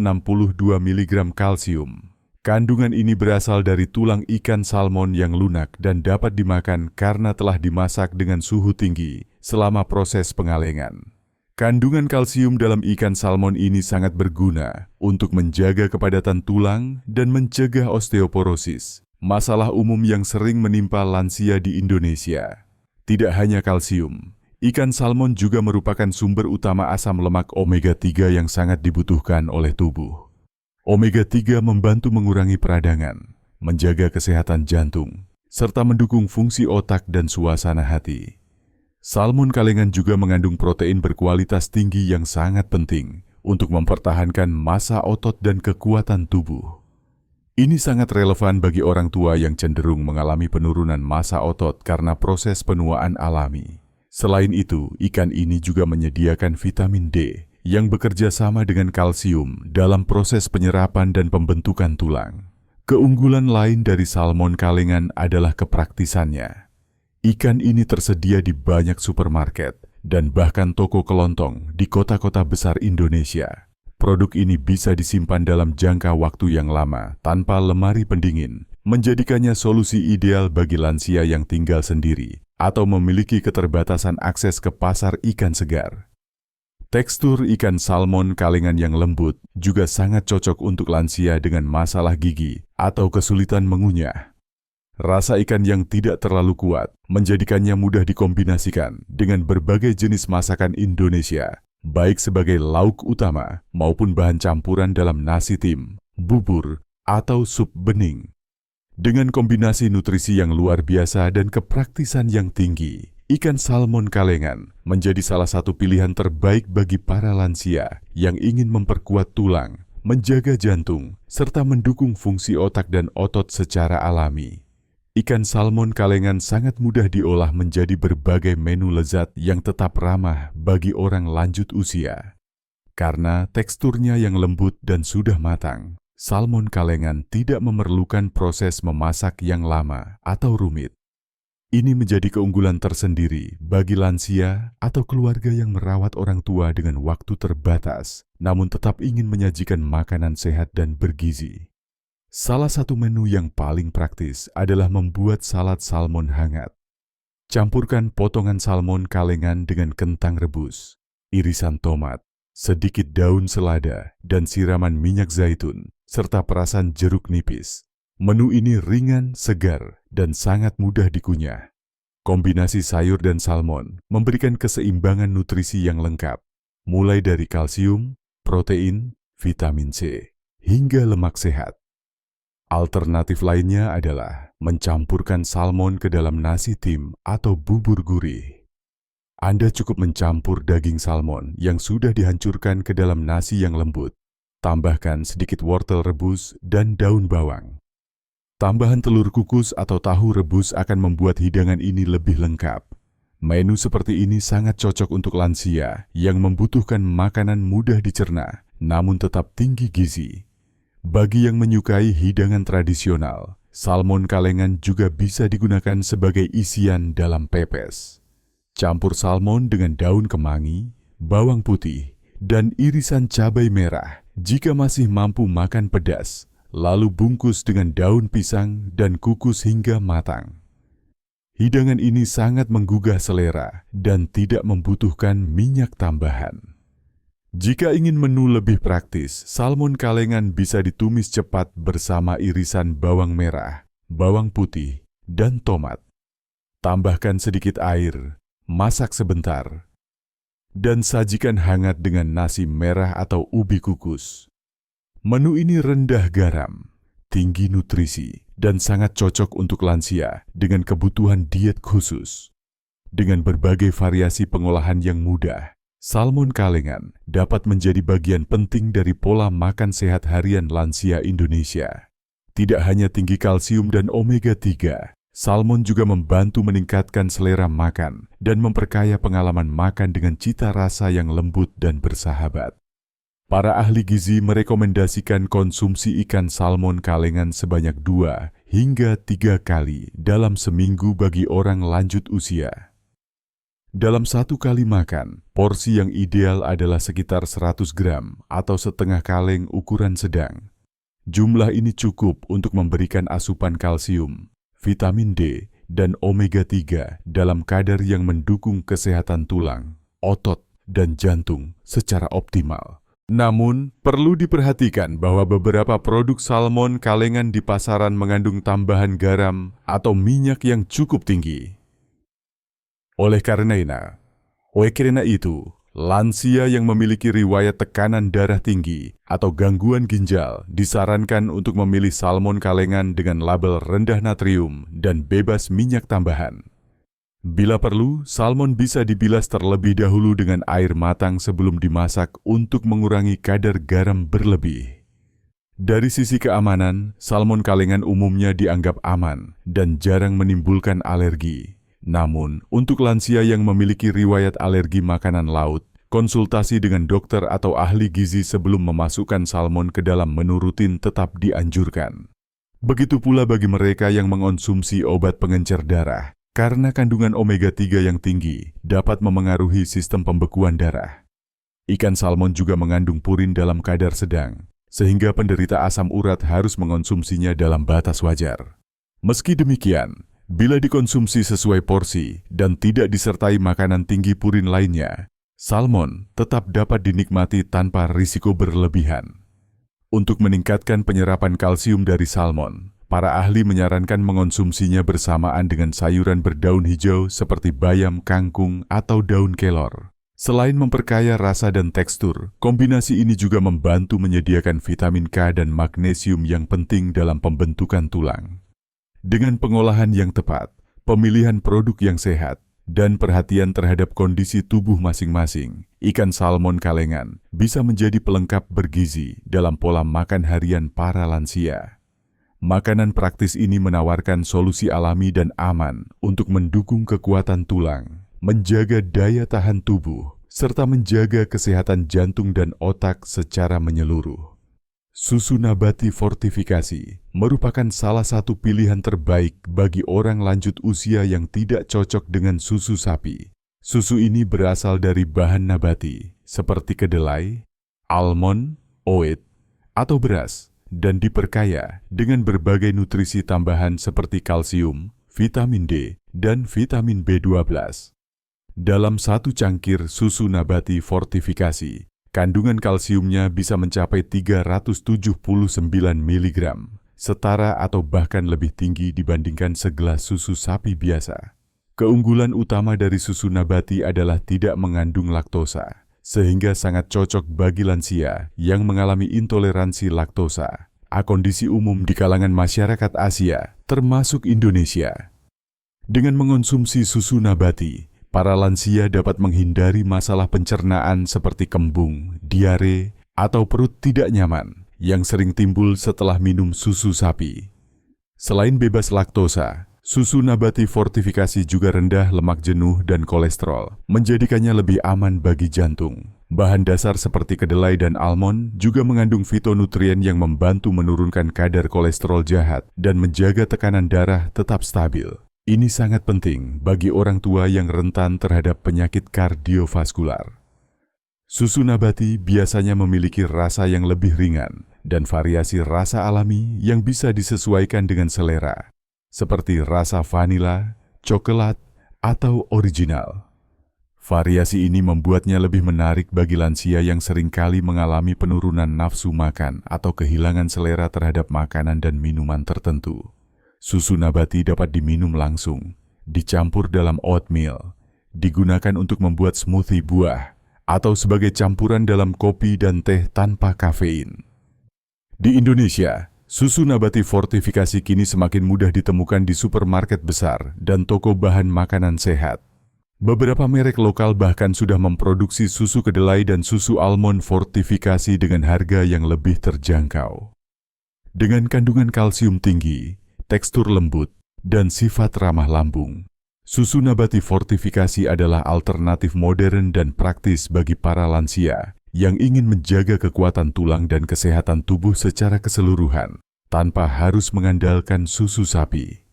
mg kalsium. Kandungan ini berasal dari tulang ikan salmon yang lunak dan dapat dimakan karena telah dimasak dengan suhu tinggi selama proses pengalengan. Kandungan kalsium dalam ikan salmon ini sangat berguna untuk menjaga kepadatan tulang dan mencegah osteoporosis, masalah umum yang sering menimpa lansia di Indonesia. Tidak hanya kalsium, ikan salmon juga merupakan sumber utama asam lemak omega-3 yang sangat dibutuhkan oleh tubuh. Omega-3 membantu mengurangi peradangan, menjaga kesehatan jantung, serta mendukung fungsi otak dan suasana hati. Salmon kalengan juga mengandung protein berkualitas tinggi yang sangat penting untuk mempertahankan massa otot dan kekuatan tubuh. Ini sangat relevan bagi orang tua yang cenderung mengalami penurunan massa otot karena proses penuaan alami. Selain itu, ikan ini juga menyediakan vitamin D yang bekerja sama dengan kalsium dalam proses penyerapan dan pembentukan tulang. Keunggulan lain dari salmon kalengan adalah kepraktisannya. Ikan ini tersedia di banyak supermarket dan bahkan toko kelontong di kota-kota besar Indonesia. Produk ini bisa disimpan dalam jangka waktu yang lama tanpa lemari pendingin, menjadikannya solusi ideal bagi lansia yang tinggal sendiri atau memiliki keterbatasan akses ke pasar ikan segar. Tekstur ikan salmon kalengan yang lembut juga sangat cocok untuk lansia dengan masalah gigi atau kesulitan mengunyah. Rasa ikan yang tidak terlalu kuat menjadikannya mudah dikombinasikan dengan berbagai jenis masakan Indonesia, baik sebagai lauk utama maupun bahan campuran dalam nasi tim, bubur, atau sup bening. Dengan kombinasi nutrisi yang luar biasa dan kepraktisan yang tinggi, ikan salmon kalengan menjadi salah satu pilihan terbaik bagi para lansia yang ingin memperkuat tulang, menjaga jantung, serta mendukung fungsi otak dan otot secara alami. Ikan salmon kalengan sangat mudah diolah menjadi berbagai menu lezat yang tetap ramah bagi orang lanjut usia. Karena teksturnya yang lembut dan sudah matang, salmon kalengan tidak memerlukan proses memasak yang lama atau rumit. Ini menjadi keunggulan tersendiri bagi lansia atau keluarga yang merawat orang tua dengan waktu terbatas, namun tetap ingin menyajikan makanan sehat dan bergizi. Salah satu menu yang paling praktis adalah membuat salad salmon hangat. Campurkan potongan salmon kalengan dengan kentang rebus, irisan tomat, sedikit daun selada, dan siraman minyak zaitun, serta perasan jeruk nipis. Menu ini ringan, segar, dan sangat mudah dikunyah. Kombinasi sayur dan salmon memberikan keseimbangan nutrisi yang lengkap, mulai dari kalsium, protein, vitamin C, hingga lemak sehat. Alternatif lainnya adalah mencampurkan salmon ke dalam nasi tim atau bubur gurih. Anda cukup mencampur daging salmon yang sudah dihancurkan ke dalam nasi yang lembut. Tambahkan sedikit wortel rebus dan daun bawang. Tambahan telur kukus atau tahu rebus akan membuat hidangan ini lebih lengkap. Menu seperti ini sangat cocok untuk lansia yang membutuhkan makanan mudah dicerna, namun tetap tinggi gizi. Bagi yang menyukai hidangan tradisional, salmon kalengan juga bisa digunakan sebagai isian dalam pepes. Campur salmon dengan daun kemangi, bawang putih, dan irisan cabai merah jika masih mampu makan pedas. Lalu bungkus dengan daun pisang dan kukus hingga matang. Hidangan ini sangat menggugah selera dan tidak membutuhkan minyak tambahan. Jika ingin menu lebih praktis, salmon kalengan bisa ditumis cepat bersama irisan bawang merah, bawang putih, dan tomat. Tambahkan sedikit air, masak sebentar, dan sajikan hangat dengan nasi merah atau ubi kukus. Menu ini rendah garam, tinggi nutrisi, dan sangat cocok untuk lansia dengan kebutuhan diet khusus. Dengan berbagai variasi pengolahan yang mudah, salmon kalengan dapat menjadi bagian penting dari pola makan sehat harian lansia Indonesia. Tidak hanya tinggi kalsium dan omega-3, salmon juga membantu meningkatkan selera makan dan memperkaya pengalaman makan dengan cita rasa yang lembut dan bersahabat. Para ahli gizi merekomendasikan konsumsi ikan salmon kalengan sebanyak 2 hingga 3 kali dalam seminggu bagi orang lanjut usia. Dalam satu kali makan, porsi yang ideal adalah sekitar 100 gram atau setengah kaleng ukuran sedang. Jumlah ini cukup untuk memberikan asupan kalsium, vitamin D, dan omega-3 dalam kadar yang mendukung kesehatan tulang, otot, dan jantung secara optimal. Namun, perlu diperhatikan bahwa beberapa produk salmon kalengan di pasaran mengandung tambahan garam atau minyak yang cukup tinggi. Oleh karena itu, lansia yang memiliki riwayat tekanan darah tinggi atau gangguan ginjal disarankan untuk memilih salmon kalengan dengan label rendah natrium dan bebas minyak tambahan. Bila perlu, salmon bisa dibilas terlebih dahulu dengan air matang sebelum dimasak untuk mengurangi kadar garam berlebih. Dari sisi keamanan, salmon kalengan umumnya dianggap aman dan jarang menimbulkan alergi. Namun, untuk lansia yang memiliki riwayat alergi makanan laut, konsultasi dengan dokter atau ahli gizi sebelum memasukkan salmon ke dalam menu rutin tetap dianjurkan. Begitu pula bagi mereka yang mengonsumsi obat pengencer darah. Karena kandungan omega-3 yang tinggi dapat memengaruhi sistem pembekuan darah. Ikan salmon juga mengandung purin dalam kadar sedang, sehingga penderita asam urat harus mengonsumsinya dalam batas wajar. Meski demikian, bila dikonsumsi sesuai porsi dan tidak disertai makanan tinggi purin lainnya, salmon tetap dapat dinikmati tanpa risiko berlebihan. Untuk meningkatkan penyerapan kalsium dari salmon, para ahli menyarankan mengonsumsinya bersamaan dengan sayuran berdaun hijau seperti bayam, kangkung, atau daun kelor. Selain memperkaya rasa dan tekstur, kombinasi ini juga membantu menyediakan vitamin K dan magnesium yang penting dalam pembentukan tulang. Dengan pengolahan yang tepat, pemilihan produk yang sehat, dan perhatian terhadap kondisi tubuh masing-masing, ikan salmon kalengan bisa menjadi pelengkap bergizi dalam pola makan harian para lansia. Makanan praktis ini menawarkan solusi alami dan aman untuk mendukung kekuatan tulang, menjaga daya tahan tubuh, serta menjaga kesehatan jantung dan otak secara menyeluruh. Susu nabati fortifikasi merupakan salah satu pilihan terbaik bagi orang lanjut usia yang tidak cocok dengan susu sapi. Susu ini berasal dari bahan nabati seperti kedelai, almond, oat, atau beras, dan diperkaya dengan berbagai nutrisi tambahan seperti kalsium, vitamin D, dan vitamin B12. Dalam satu cangkir susu nabati fortifikasi, kandungan kalsiumnya bisa mencapai 379 mg, setara atau bahkan lebih tinggi dibandingkan segelas susu sapi biasa. Keunggulan utama dari susu nabati adalah tidak mengandung laktosa, sehingga sangat cocok bagi lansia yang mengalami intoleransi laktosa, kondisi umum di kalangan masyarakat Asia, termasuk Indonesia. Dengan mengonsumsi susu nabati, para lansia dapat menghindari masalah pencernaan seperti kembung, diare, atau perut tidak nyaman yang sering timbul setelah minum susu sapi. Selain bebas laktosa, susu nabati fortifikasi juga rendah lemak jenuh dan kolesterol, menjadikannya lebih aman bagi jantung. Bahan dasar seperti kedelai dan almond juga mengandung fitonutrien yang membantu menurunkan kadar kolesterol jahat dan menjaga tekanan darah tetap stabil. Ini sangat penting bagi orang tua yang rentan terhadap penyakit kardiovaskular. Susu nabati biasanya memiliki rasa yang lebih ringan dan variasi rasa alami yang bisa disesuaikan dengan selera, seperti rasa vanila, coklat, atau original. Variasi ini membuatnya lebih menarik bagi lansia yang seringkali mengalami penurunan nafsu makan atau kehilangan selera terhadap makanan dan minuman tertentu. Susu nabati dapat diminum langsung, dicampur dalam oatmeal, digunakan untuk membuat smoothie buah, atau sebagai campuran dalam kopi dan teh tanpa kafein. Di Indonesia, susu nabati fortifikasi kini semakin mudah ditemukan di supermarket besar dan toko bahan makanan sehat. Beberapa merek lokal bahkan sudah memproduksi susu kedelai dan susu almond fortifikasi dengan harga yang lebih terjangkau. Dengan kandungan kalsium tinggi, tekstur lembut, dan sifat ramah lambung, susu nabati fortifikasi adalah alternatif modern dan praktis bagi para lansia yang ingin menjaga kekuatan tulang dan kesehatan tubuh secara keseluruhan, tanpa harus mengandalkan susu sapi.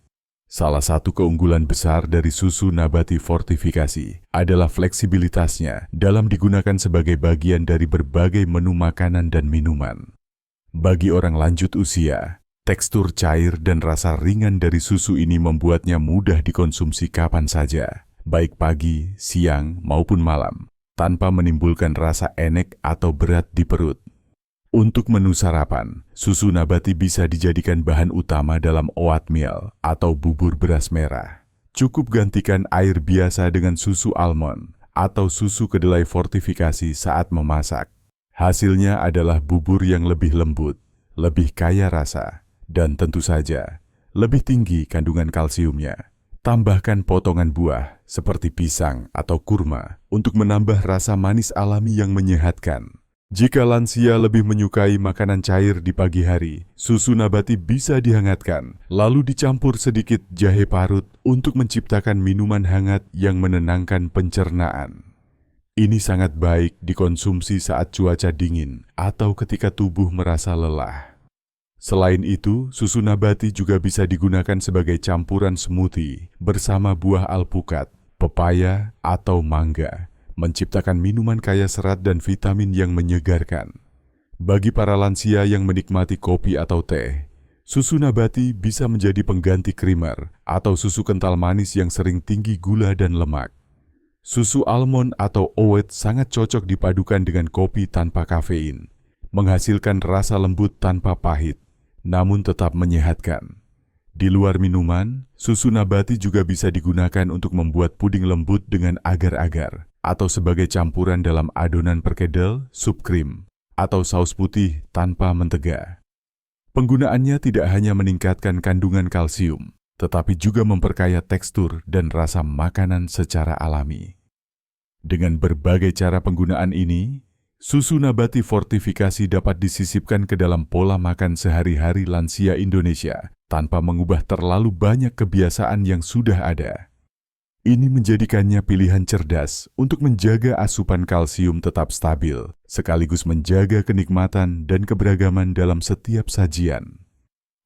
Salah satu keunggulan besar dari susu nabati fortifikasi adalah fleksibilitasnya dalam digunakan sebagai bagian dari berbagai menu makanan dan minuman. Bagi orang lanjut usia, tekstur cair dan rasa ringan dari susu ini membuatnya mudah dikonsumsi kapan saja, baik pagi, siang, maupun malam, tanpa menimbulkan rasa enek atau berat di perut. Untuk menu sarapan, susu nabati bisa dijadikan bahan utama dalam oatmeal atau bubur beras merah. Cukup gantikan air biasa dengan susu almond atau susu kedelai fortifikasi saat memasak. Hasilnya adalah bubur yang lebih lembut, lebih kaya rasa, dan tentu saja lebih tinggi kandungan kalsiumnya. Tambahkan potongan buah seperti pisang atau kurma untuk menambah rasa manis alami yang menyehatkan. Jika lansia lebih menyukai makanan cair di pagi hari, susu nabati bisa dihangatkan, lalu dicampur sedikit jahe parut untuk menciptakan minuman hangat yang menenangkan pencernaan. Ini sangat baik dikonsumsi saat cuaca dingin atau ketika tubuh merasa lelah. Selain itu, susu nabati juga bisa digunakan sebagai campuran smoothie bersama buah alpukat, pepaya, atau mangga, menciptakan minuman kaya serat dan vitamin yang menyegarkan. Bagi para lansia yang menikmati kopi atau teh, susu nabati bisa menjadi pengganti creamer atau susu kental manis yang sering tinggi gula dan lemak. Susu almond atau oat sangat cocok dipadukan dengan kopi tanpa kafein, menghasilkan rasa lembut tanpa pahit, namun tetap menyehatkan. Di luar minuman, susu nabati juga bisa digunakan untuk membuat puding lembut dengan agar-agar, atau sebagai campuran dalam adonan perkedel, sup krim, atau saus putih tanpa mentega. Penggunaannya tidak hanya meningkatkan kandungan kalsium, tetapi juga memperkaya tekstur dan rasa makanan secara alami. Dengan berbagai cara penggunaan ini, susu nabati fortifikasi dapat disisipkan ke dalam pola makan sehari-hari lansia Indonesia tanpa mengubah terlalu banyak kebiasaan yang sudah ada. Ini menjadikannya pilihan cerdas untuk menjaga asupan kalsium tetap stabil, sekaligus menjaga kenikmatan dan keberagaman dalam setiap sajian.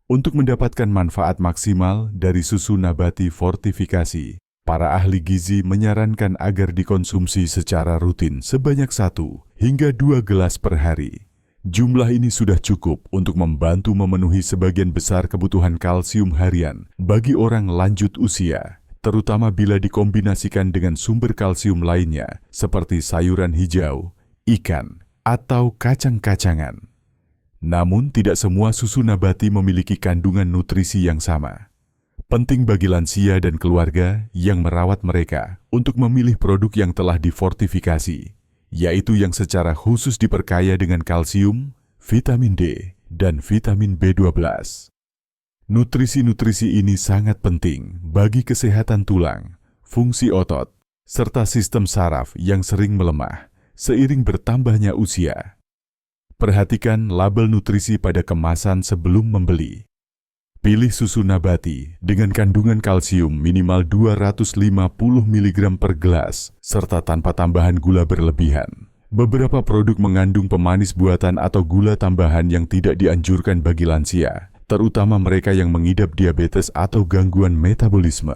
Untuk mendapatkan manfaat maksimal dari susu nabati fortifikasi, para ahli gizi menyarankan agar dikonsumsi secara rutin sebanyak 1 hingga 2 gelas per hari. Jumlah ini sudah cukup untuk membantu memenuhi sebagian besar kebutuhan kalsium harian bagi orang lanjut usia, terutama bila dikombinasikan dengan sumber kalsium lainnya seperti sayuran hijau, ikan, atau kacang-kacangan. Namun tidak semua susu nabati memiliki kandungan nutrisi yang sama. Penting bagi lansia dan keluarga yang merawat mereka untuk memilih produk yang telah difortifikasi, yaitu yang secara khusus diperkaya dengan kalsium, vitamin D, dan vitamin B12. Nutrisi-nutrisi ini sangat penting bagi kesehatan tulang, fungsi otot, serta sistem saraf yang sering melemah seiring bertambahnya usia. Perhatikan label nutrisi pada kemasan sebelum membeli. Pilih susu nabati dengan kandungan kalsium minimal 250 mg per gelas, serta tanpa tambahan gula berlebihan. Beberapa produk mengandung pemanis buatan atau gula tambahan yang tidak dianjurkan bagi lansia, terutama mereka yang mengidap diabetes atau gangguan metabolisme.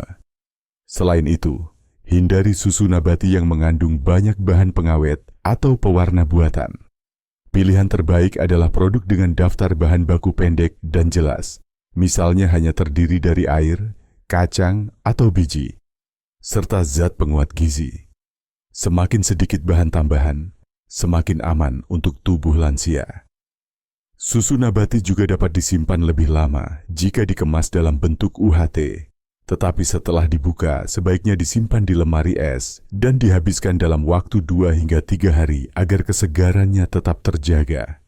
Selain itu, hindari susu nabati yang mengandung banyak bahan pengawet atau pewarna buatan. Pilihan terbaik adalah produk dengan daftar bahan baku pendek dan jelas. Misalnya hanya terdiri dari air, kacang, atau biji, serta zat penguat gizi. Semakin sedikit bahan tambahan, semakin aman untuk tubuh lansia. Susu nabati juga dapat disimpan lebih lama jika dikemas dalam bentuk UHT, tetapi setelah dibuka sebaiknya disimpan di lemari es dan dihabiskan dalam waktu 2 hingga 3 hari agar kesegarannya tetap terjaga.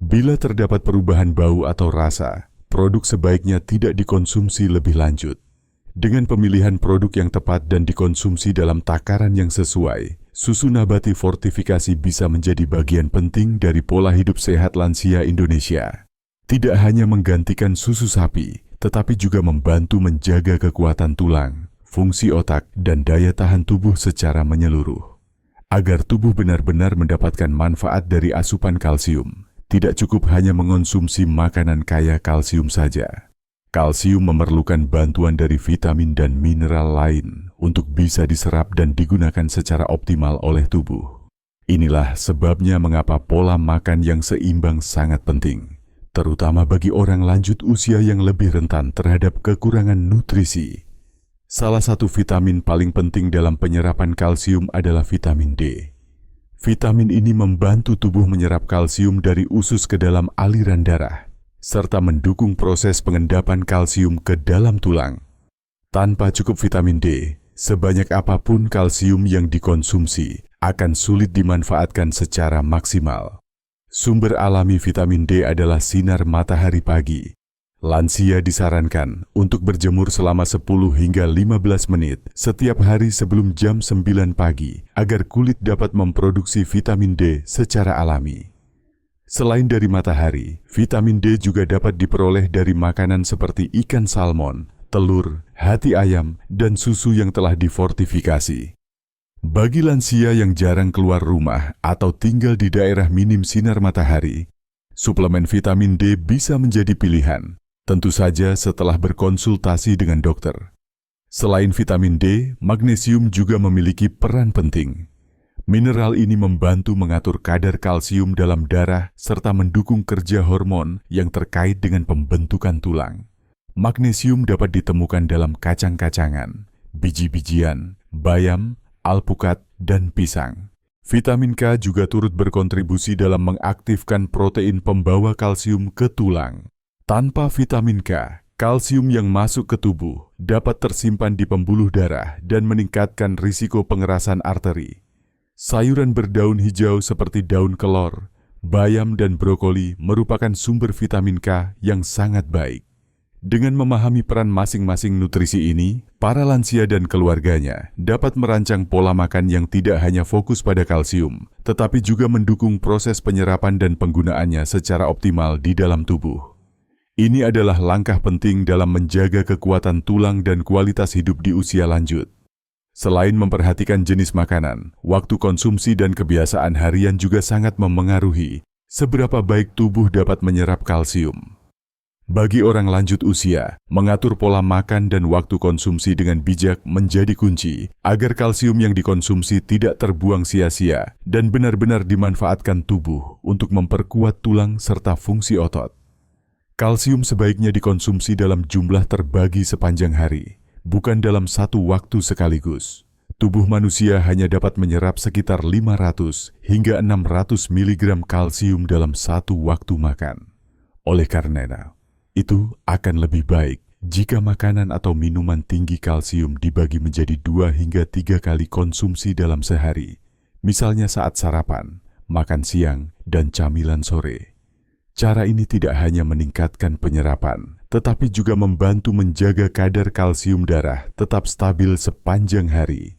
Bila terdapat perubahan bau atau rasa, produk sebaiknya tidak dikonsumsi lebih lanjut. Dengan pemilihan produk yang tepat dan dikonsumsi dalam takaran yang sesuai, susu nabati fortifikasi bisa menjadi bagian penting dari pola hidup sehat lansia Indonesia. Tidak hanya menggantikan susu sapi, tetapi juga membantu menjaga kekuatan tulang, fungsi otak, dan daya tahan tubuh secara menyeluruh. Agar tubuh benar-benar mendapatkan manfaat dari asupan kalsium, tidak cukup hanya mengonsumsi makanan kaya kalsium saja. Kalsium memerlukan bantuan dari vitamin dan mineral lain untuk bisa diserap dan digunakan secara optimal oleh tubuh. Inilah sebabnya mengapa pola makan yang seimbang sangat penting, terutama bagi orang lanjut usia yang lebih rentan terhadap kekurangan nutrisi. Salah satu vitamin paling penting dalam penyerapan kalsium adalah vitamin D. Vitamin ini membantu tubuh menyerap kalsium dari usus ke dalam aliran darah, serta mendukung proses pengendapan kalsium ke dalam tulang. Tanpa cukup vitamin D, sebanyak apapun kalsium yang dikonsumsi akan sulit dimanfaatkan secara maksimal. Sumber alami vitamin D adalah sinar matahari pagi. Lansia disarankan untuk berjemur selama 10 hingga 15 menit setiap hari sebelum jam 9 pagi agar kulit dapat memproduksi vitamin D secara alami. Selain dari matahari, vitamin D juga dapat diperoleh dari makanan seperti ikan salmon, telur, hati ayam, dan susu yang telah difortifikasi. Bagi lansia yang jarang keluar rumah atau tinggal di daerah minim sinar matahari, suplemen vitamin D bisa menjadi pilihan. Tentu saja setelah berkonsultasi dengan dokter. Selain vitamin D, magnesium juga memiliki peran penting. Mineral ini membantu mengatur kadar kalsium dalam darah serta mendukung kerja hormon yang terkait dengan pembentukan tulang. Magnesium dapat ditemukan dalam kacang-kacangan, biji-bijian, bayam, alpukat, dan pisang. Vitamin K juga turut berkontribusi dalam mengaktifkan protein pembawa kalsium ke tulang. Tanpa vitamin K, kalsium yang masuk ke tubuh dapat tersimpan di pembuluh darah dan meningkatkan risiko pengerasan arteri. Sayuran berdaun hijau seperti daun kelor, bayam, dan brokoli merupakan sumber vitamin K yang sangat baik. Dengan memahami peran masing-masing nutrisi ini, para lansia dan keluarganya dapat merancang pola makan yang tidak hanya fokus pada kalsium, tetapi juga mendukung proses penyerapan dan penggunaannya secara optimal di dalam tubuh. Ini adalah langkah penting dalam menjaga kekuatan tulang dan kualitas hidup di usia lanjut. Selain memperhatikan jenis makanan, waktu konsumsi dan kebiasaan harian juga sangat memengaruhi seberapa baik tubuh dapat menyerap kalsium. Bagi orang lanjut usia, mengatur pola makan dan waktu konsumsi dengan bijak menjadi kunci agar kalsium yang dikonsumsi tidak terbuang sia-sia dan benar-benar dimanfaatkan tubuh untuk memperkuat tulang serta fungsi otot. Kalsium sebaiknya dikonsumsi dalam jumlah terbagi sepanjang hari, bukan dalam satu waktu sekaligus. Tubuh manusia hanya dapat menyerap sekitar 500 hingga 600 mg kalsium dalam satu waktu makan. Oleh karena itu akan lebih baik Jika makanan atau minuman tinggi kalsium dibagi menjadi 2 hingga 3 kali konsumsi dalam sehari, misalnya saat sarapan, makan siang, dan camilan sore. Cara ini tidak hanya meningkatkan penyerapan, tetapi juga membantu menjaga kadar kalsium darah tetap stabil sepanjang hari.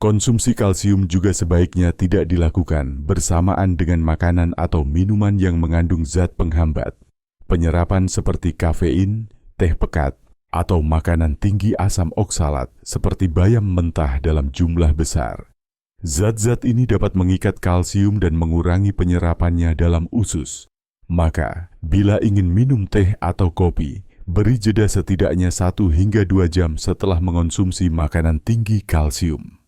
Konsumsi kalsium juga sebaiknya tidak dilakukan bersamaan dengan makanan atau minuman yang mengandung zat penghambat penyerapan seperti kafein, teh pekat, atau makanan tinggi asam oksalat seperti bayam mentah dalam jumlah besar. Zat-zat ini dapat mengikat kalsium dan mengurangi penyerapannya dalam usus. Maka, bila ingin minum teh atau kopi, beri jeda setidaknya 1 hingga 2 jam setelah mengonsumsi makanan tinggi kalsium.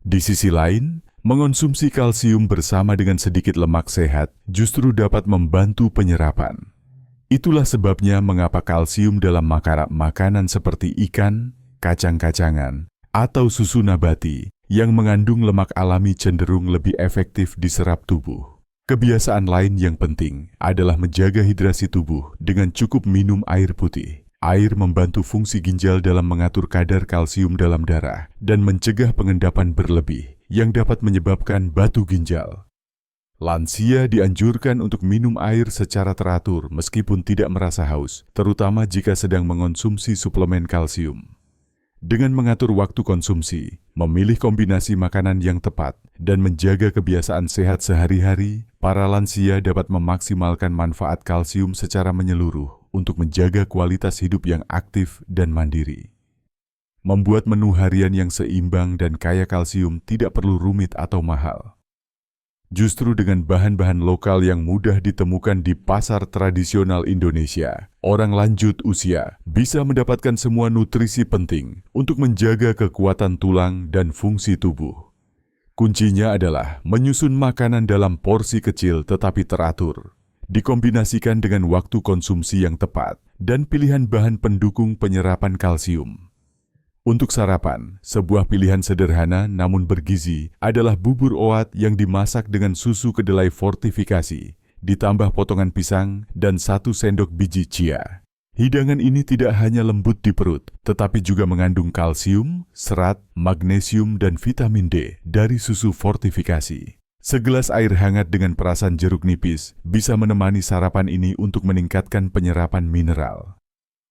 Di sisi lain, mengonsumsi kalsium bersama dengan sedikit lemak sehat justru dapat membantu penyerapan. Itulah sebabnya mengapa kalsium dalam makanan seperti ikan, kacang-kacangan, atau susu nabati yang mengandung lemak alami cenderung lebih efektif diserap tubuh. Kebiasaan lain yang penting adalah menjaga hidrasi tubuh dengan cukup minum air putih. Air membantu fungsi ginjal dalam mengatur kadar kalsium dalam darah dan mencegah pengendapan berlebih yang dapat menyebabkan batu ginjal. Lansia dianjurkan untuk minum air secara teratur meskipun tidak merasa haus, terutama jika sedang mengonsumsi suplemen kalsium. Dengan mengatur waktu konsumsi, memilih kombinasi makanan yang tepat, dan menjaga kebiasaan sehat sehari-hari, para lansia dapat memaksimalkan manfaat kalsium secara menyeluruh untuk menjaga kualitas hidup yang aktif dan mandiri. Membuat menu harian yang seimbang dan kaya kalsium tidak perlu rumit atau mahal. Justru dengan bahan-bahan lokal yang mudah ditemukan di pasar tradisional Indonesia, orang lanjut usia bisa mendapatkan semua nutrisi penting untuk menjaga kekuatan tulang dan fungsi tubuh. Kuncinya adalah menyusun makanan dalam porsi kecil tetapi teratur, dikombinasikan dengan waktu konsumsi yang tepat, dan pilihan bahan pendukung penyerapan kalsium. Untuk sarapan, sebuah pilihan sederhana namun bergizi adalah bubur oat yang dimasak dengan susu kedelai fortifikasi, ditambah potongan pisang dan 1 sendok biji chia. Hidangan ini tidak hanya lembut di perut, tetapi juga mengandung kalsium, serat, magnesium, dan vitamin D dari susu fortifikasi. Segelas air hangat dengan perasan jeruk nipis bisa menemani sarapan ini untuk meningkatkan penyerapan mineral.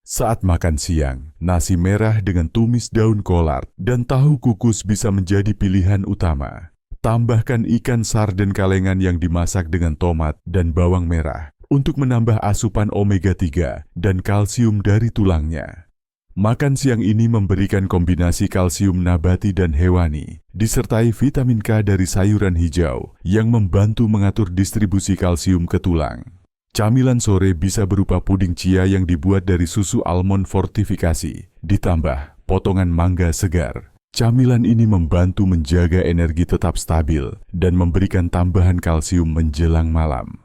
Saat makan siang, nasi merah dengan tumis daun kolard dan tahu kukus bisa menjadi pilihan utama. Tambahkan ikan sarden kalengan yang dimasak dengan tomat dan bawang merah untuk menambah asupan omega 3 dan kalsium dari tulangnya. Makan siang ini memberikan kombinasi kalsium nabati dan hewani, disertai vitamin K dari sayuran hijau yang membantu mengatur distribusi kalsium ke tulang. Camilan sore bisa berupa puding chia yang dibuat dari susu almond fortifikasi, ditambah potongan mangga segar. Camilan ini membantu menjaga energi tetap stabil dan memberikan tambahan kalsium menjelang malam.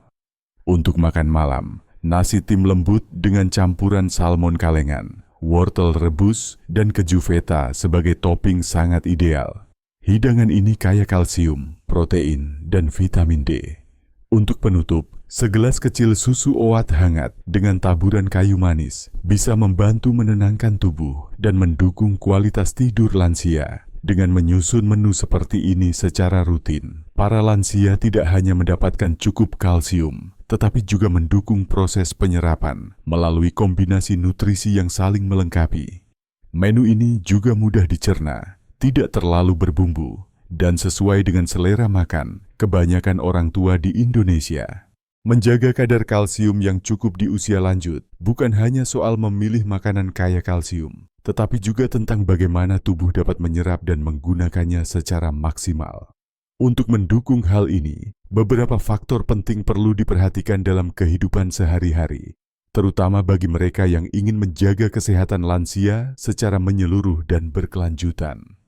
Untuk makan malam, nasi tim lembut dengan campuran salmon kalengan, wortel rebus, dan keju feta sebagai topping sangat ideal. Hidangan ini kaya kalsium, protein, dan vitamin D. Untuk penutup, segelas kecil susu oat hangat dengan taburan kayu manis bisa membantu menenangkan tubuh dan mendukung kualitas tidur lansia. Dengan menyusun menu seperti ini secara rutin, para lansia tidak hanya mendapatkan cukup kalsium, tetapi juga mendukung proses penyerapan melalui kombinasi nutrisi yang saling melengkapi. Menu ini juga mudah dicerna, tidak terlalu berbumbu, dan sesuai dengan selera makan kebanyakan orang tua di Indonesia. Menjaga kadar kalsium yang cukup di usia lanjut bukan hanya soal memilih makanan kaya kalsium, tetapi juga tentang bagaimana tubuh dapat menyerap dan menggunakannya secara maksimal. Untuk mendukung hal ini, beberapa faktor penting perlu diperhatikan dalam kehidupan sehari-hari, terutama bagi mereka yang ingin menjaga kesehatan lansia secara menyeluruh dan berkelanjutan.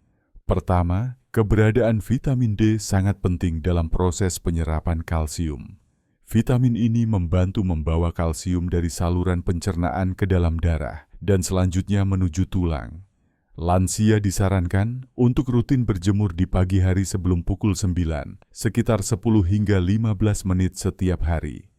Pertama, keberadaan vitamin D sangat penting dalam proses penyerapan kalsium. Vitamin ini membantu membawa kalsium dari saluran pencernaan ke dalam darah dan selanjutnya menuju tulang. Lansia disarankan untuk rutin berjemur di pagi hari sebelum pukul 9, sekitar 10 hingga 15 menit setiap hari.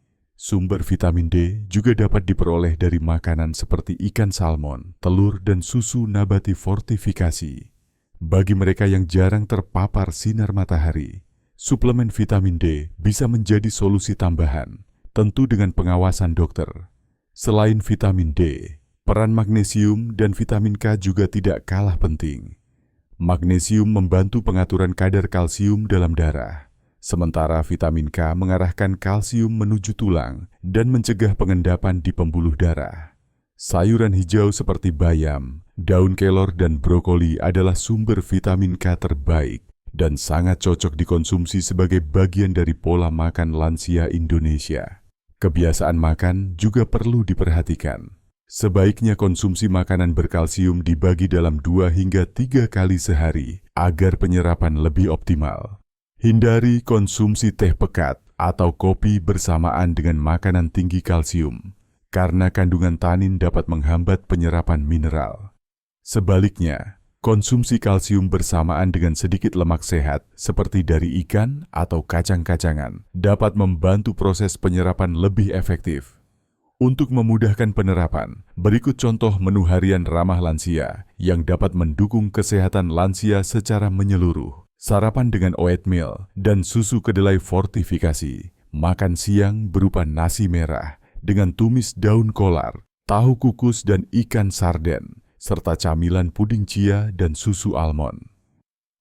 Sumber vitamin D juga dapat diperoleh dari makanan seperti ikan salmon, telur, dan susu nabati fortifikasi. Bagi mereka yang jarang terpapar sinar matahari, suplemen vitamin D bisa menjadi solusi tambahan, tentu dengan pengawasan dokter. Selain vitamin D, peran magnesium dan vitamin K juga tidak kalah penting. Magnesium membantu pengaturan kadar kalsium dalam darah, sementara vitamin K mengarahkan kalsium menuju tulang dan mencegah pengendapan di pembuluh darah. Sayuran hijau seperti bayam, daun kelor, dan brokoli adalah sumber vitamin K terbaik dan sangat cocok dikonsumsi sebagai bagian dari pola makan lansia Indonesia. Kebiasaan makan juga perlu diperhatikan. Sebaiknya konsumsi makanan berkalsium dibagi dalam 2 hingga 3 kali sehari agar penyerapan lebih optimal. Hindari konsumsi teh pekat atau kopi bersamaan dengan makanan tinggi kalsium, karena kandungan tanin dapat menghambat penyerapan mineral. Sebaliknya, konsumsi kalsium bersamaan dengan sedikit lemak sehat seperti dari ikan atau kacang-kacangan dapat membantu proses penyerapan lebih efektif. Untuk memudahkan penerapan, berikut contoh menu harian ramah lansia yang dapat mendukung kesehatan lansia secara menyeluruh. Sarapan dengan oatmeal dan susu kedelai fortifikasi. Makan siang berupa nasi merah dengan tumis daun kolar, tahu kukus dan ikan sarden, serta camilan puding chia dan susu almond.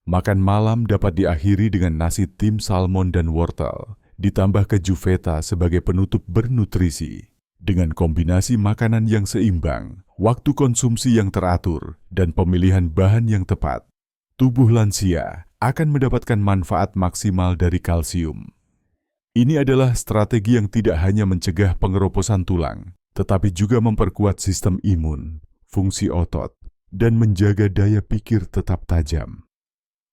Makan malam dapat diakhiri dengan nasi tim salmon dan wortel, ditambah keju feta sebagai penutup bernutrisi. Dengan kombinasi makanan yang seimbang, waktu konsumsi yang teratur, dan pemilihan bahan yang tepat, tubuh lansia akan mendapatkan manfaat maksimal dari kalsium. Ini adalah strategi yang tidak hanya mencegah pengeroposan tulang, tetapi juga memperkuat sistem imun, fungsi otot, dan menjaga daya pikir tetap tajam.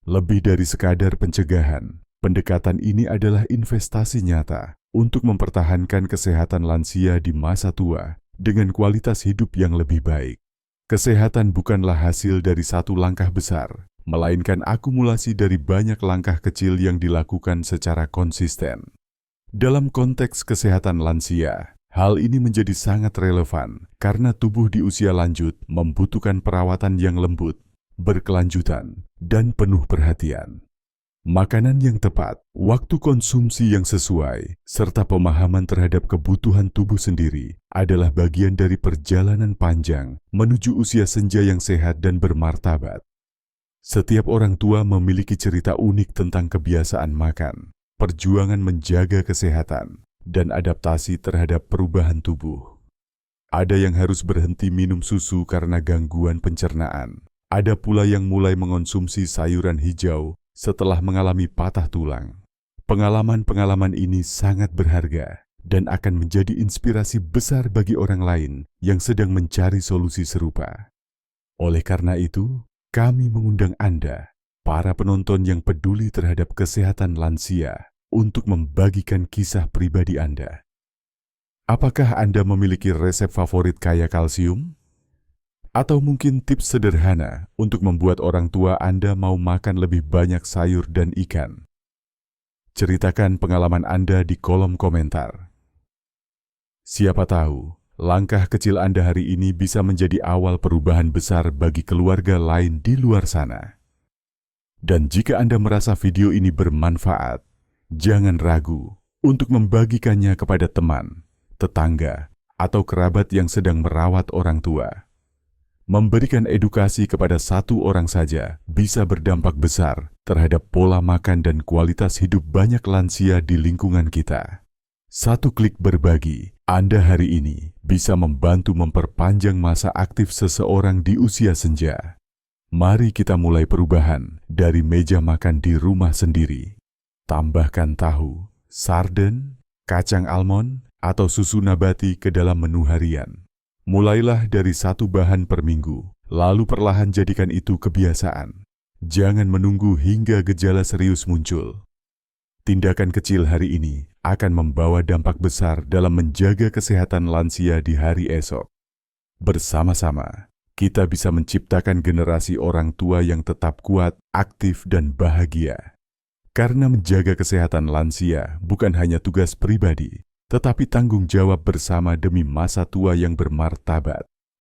Lebih dari sekadar pencegahan, pendekatan ini adalah investasi nyata untuk mempertahankan kesehatan lansia di masa tua dengan kualitas hidup yang lebih baik. Kesehatan bukanlah hasil dari satu langkah besar, melainkan akumulasi dari banyak langkah kecil yang dilakukan secara konsisten. Dalam konteks kesehatan lansia, hal ini menjadi sangat relevan karena tubuh di usia lanjut membutuhkan perawatan yang lembut, berkelanjutan, dan penuh perhatian. Makanan yang tepat, waktu konsumsi yang sesuai, serta pemahaman terhadap kebutuhan tubuh sendiri adalah bagian dari perjalanan panjang menuju usia senja yang sehat dan bermartabat. Setiap orang tua memiliki cerita unik tentang kebiasaan makan, perjuangan menjaga kesehatan, dan adaptasi terhadap perubahan tubuh. Ada yang harus berhenti minum susu karena gangguan pencernaan. Ada pula yang mulai mengonsumsi sayuran hijau setelah mengalami patah tulang. Pengalaman-pengalaman ini sangat berharga dan akan menjadi inspirasi besar bagi orang lain yang sedang mencari solusi serupa. Oleh karena itu, kami mengundang Anda, para penonton yang peduli terhadap kesehatan lansia, untuk membagikan kisah pribadi Anda. Apakah Anda memiliki resep favorit kaya kalsium? Atau mungkin tips sederhana untuk membuat orang tua Anda mau makan lebih banyak sayur dan ikan? Ceritakan pengalaman Anda di kolom komentar. Siapa tahu, langkah kecil Anda hari ini bisa menjadi awal perubahan besar bagi keluarga lain di luar sana. Dan jika Anda merasa video ini bermanfaat, jangan ragu untuk membagikannya kepada teman, tetangga, atau kerabat yang sedang merawat orang tua. Memberikan edukasi kepada satu orang saja bisa berdampak besar terhadap pola makan dan kualitas hidup banyak lansia di lingkungan kita. Satu klik berbagi, Anda hari ini bisa membantu memperpanjang masa aktif seseorang di usia senja. Mari kita mulai perubahan dari meja makan di rumah sendiri. Tambahkan tahu, sarden, kacang almond, atau susu nabati ke dalam menu harian. Mulailah dari satu bahan per minggu, lalu perlahan jadikan itu kebiasaan. Jangan menunggu hingga gejala serius muncul. Tindakan kecil hari ini akan membawa dampak besar dalam menjaga kesehatan lansia di hari esok. Bersama-sama, kita bisa menciptakan generasi orang tua yang tetap kuat, aktif, dan bahagia. Karena menjaga kesehatan lansia bukan hanya tugas pribadi, tetapi tanggung jawab bersama demi masa tua yang bermartabat.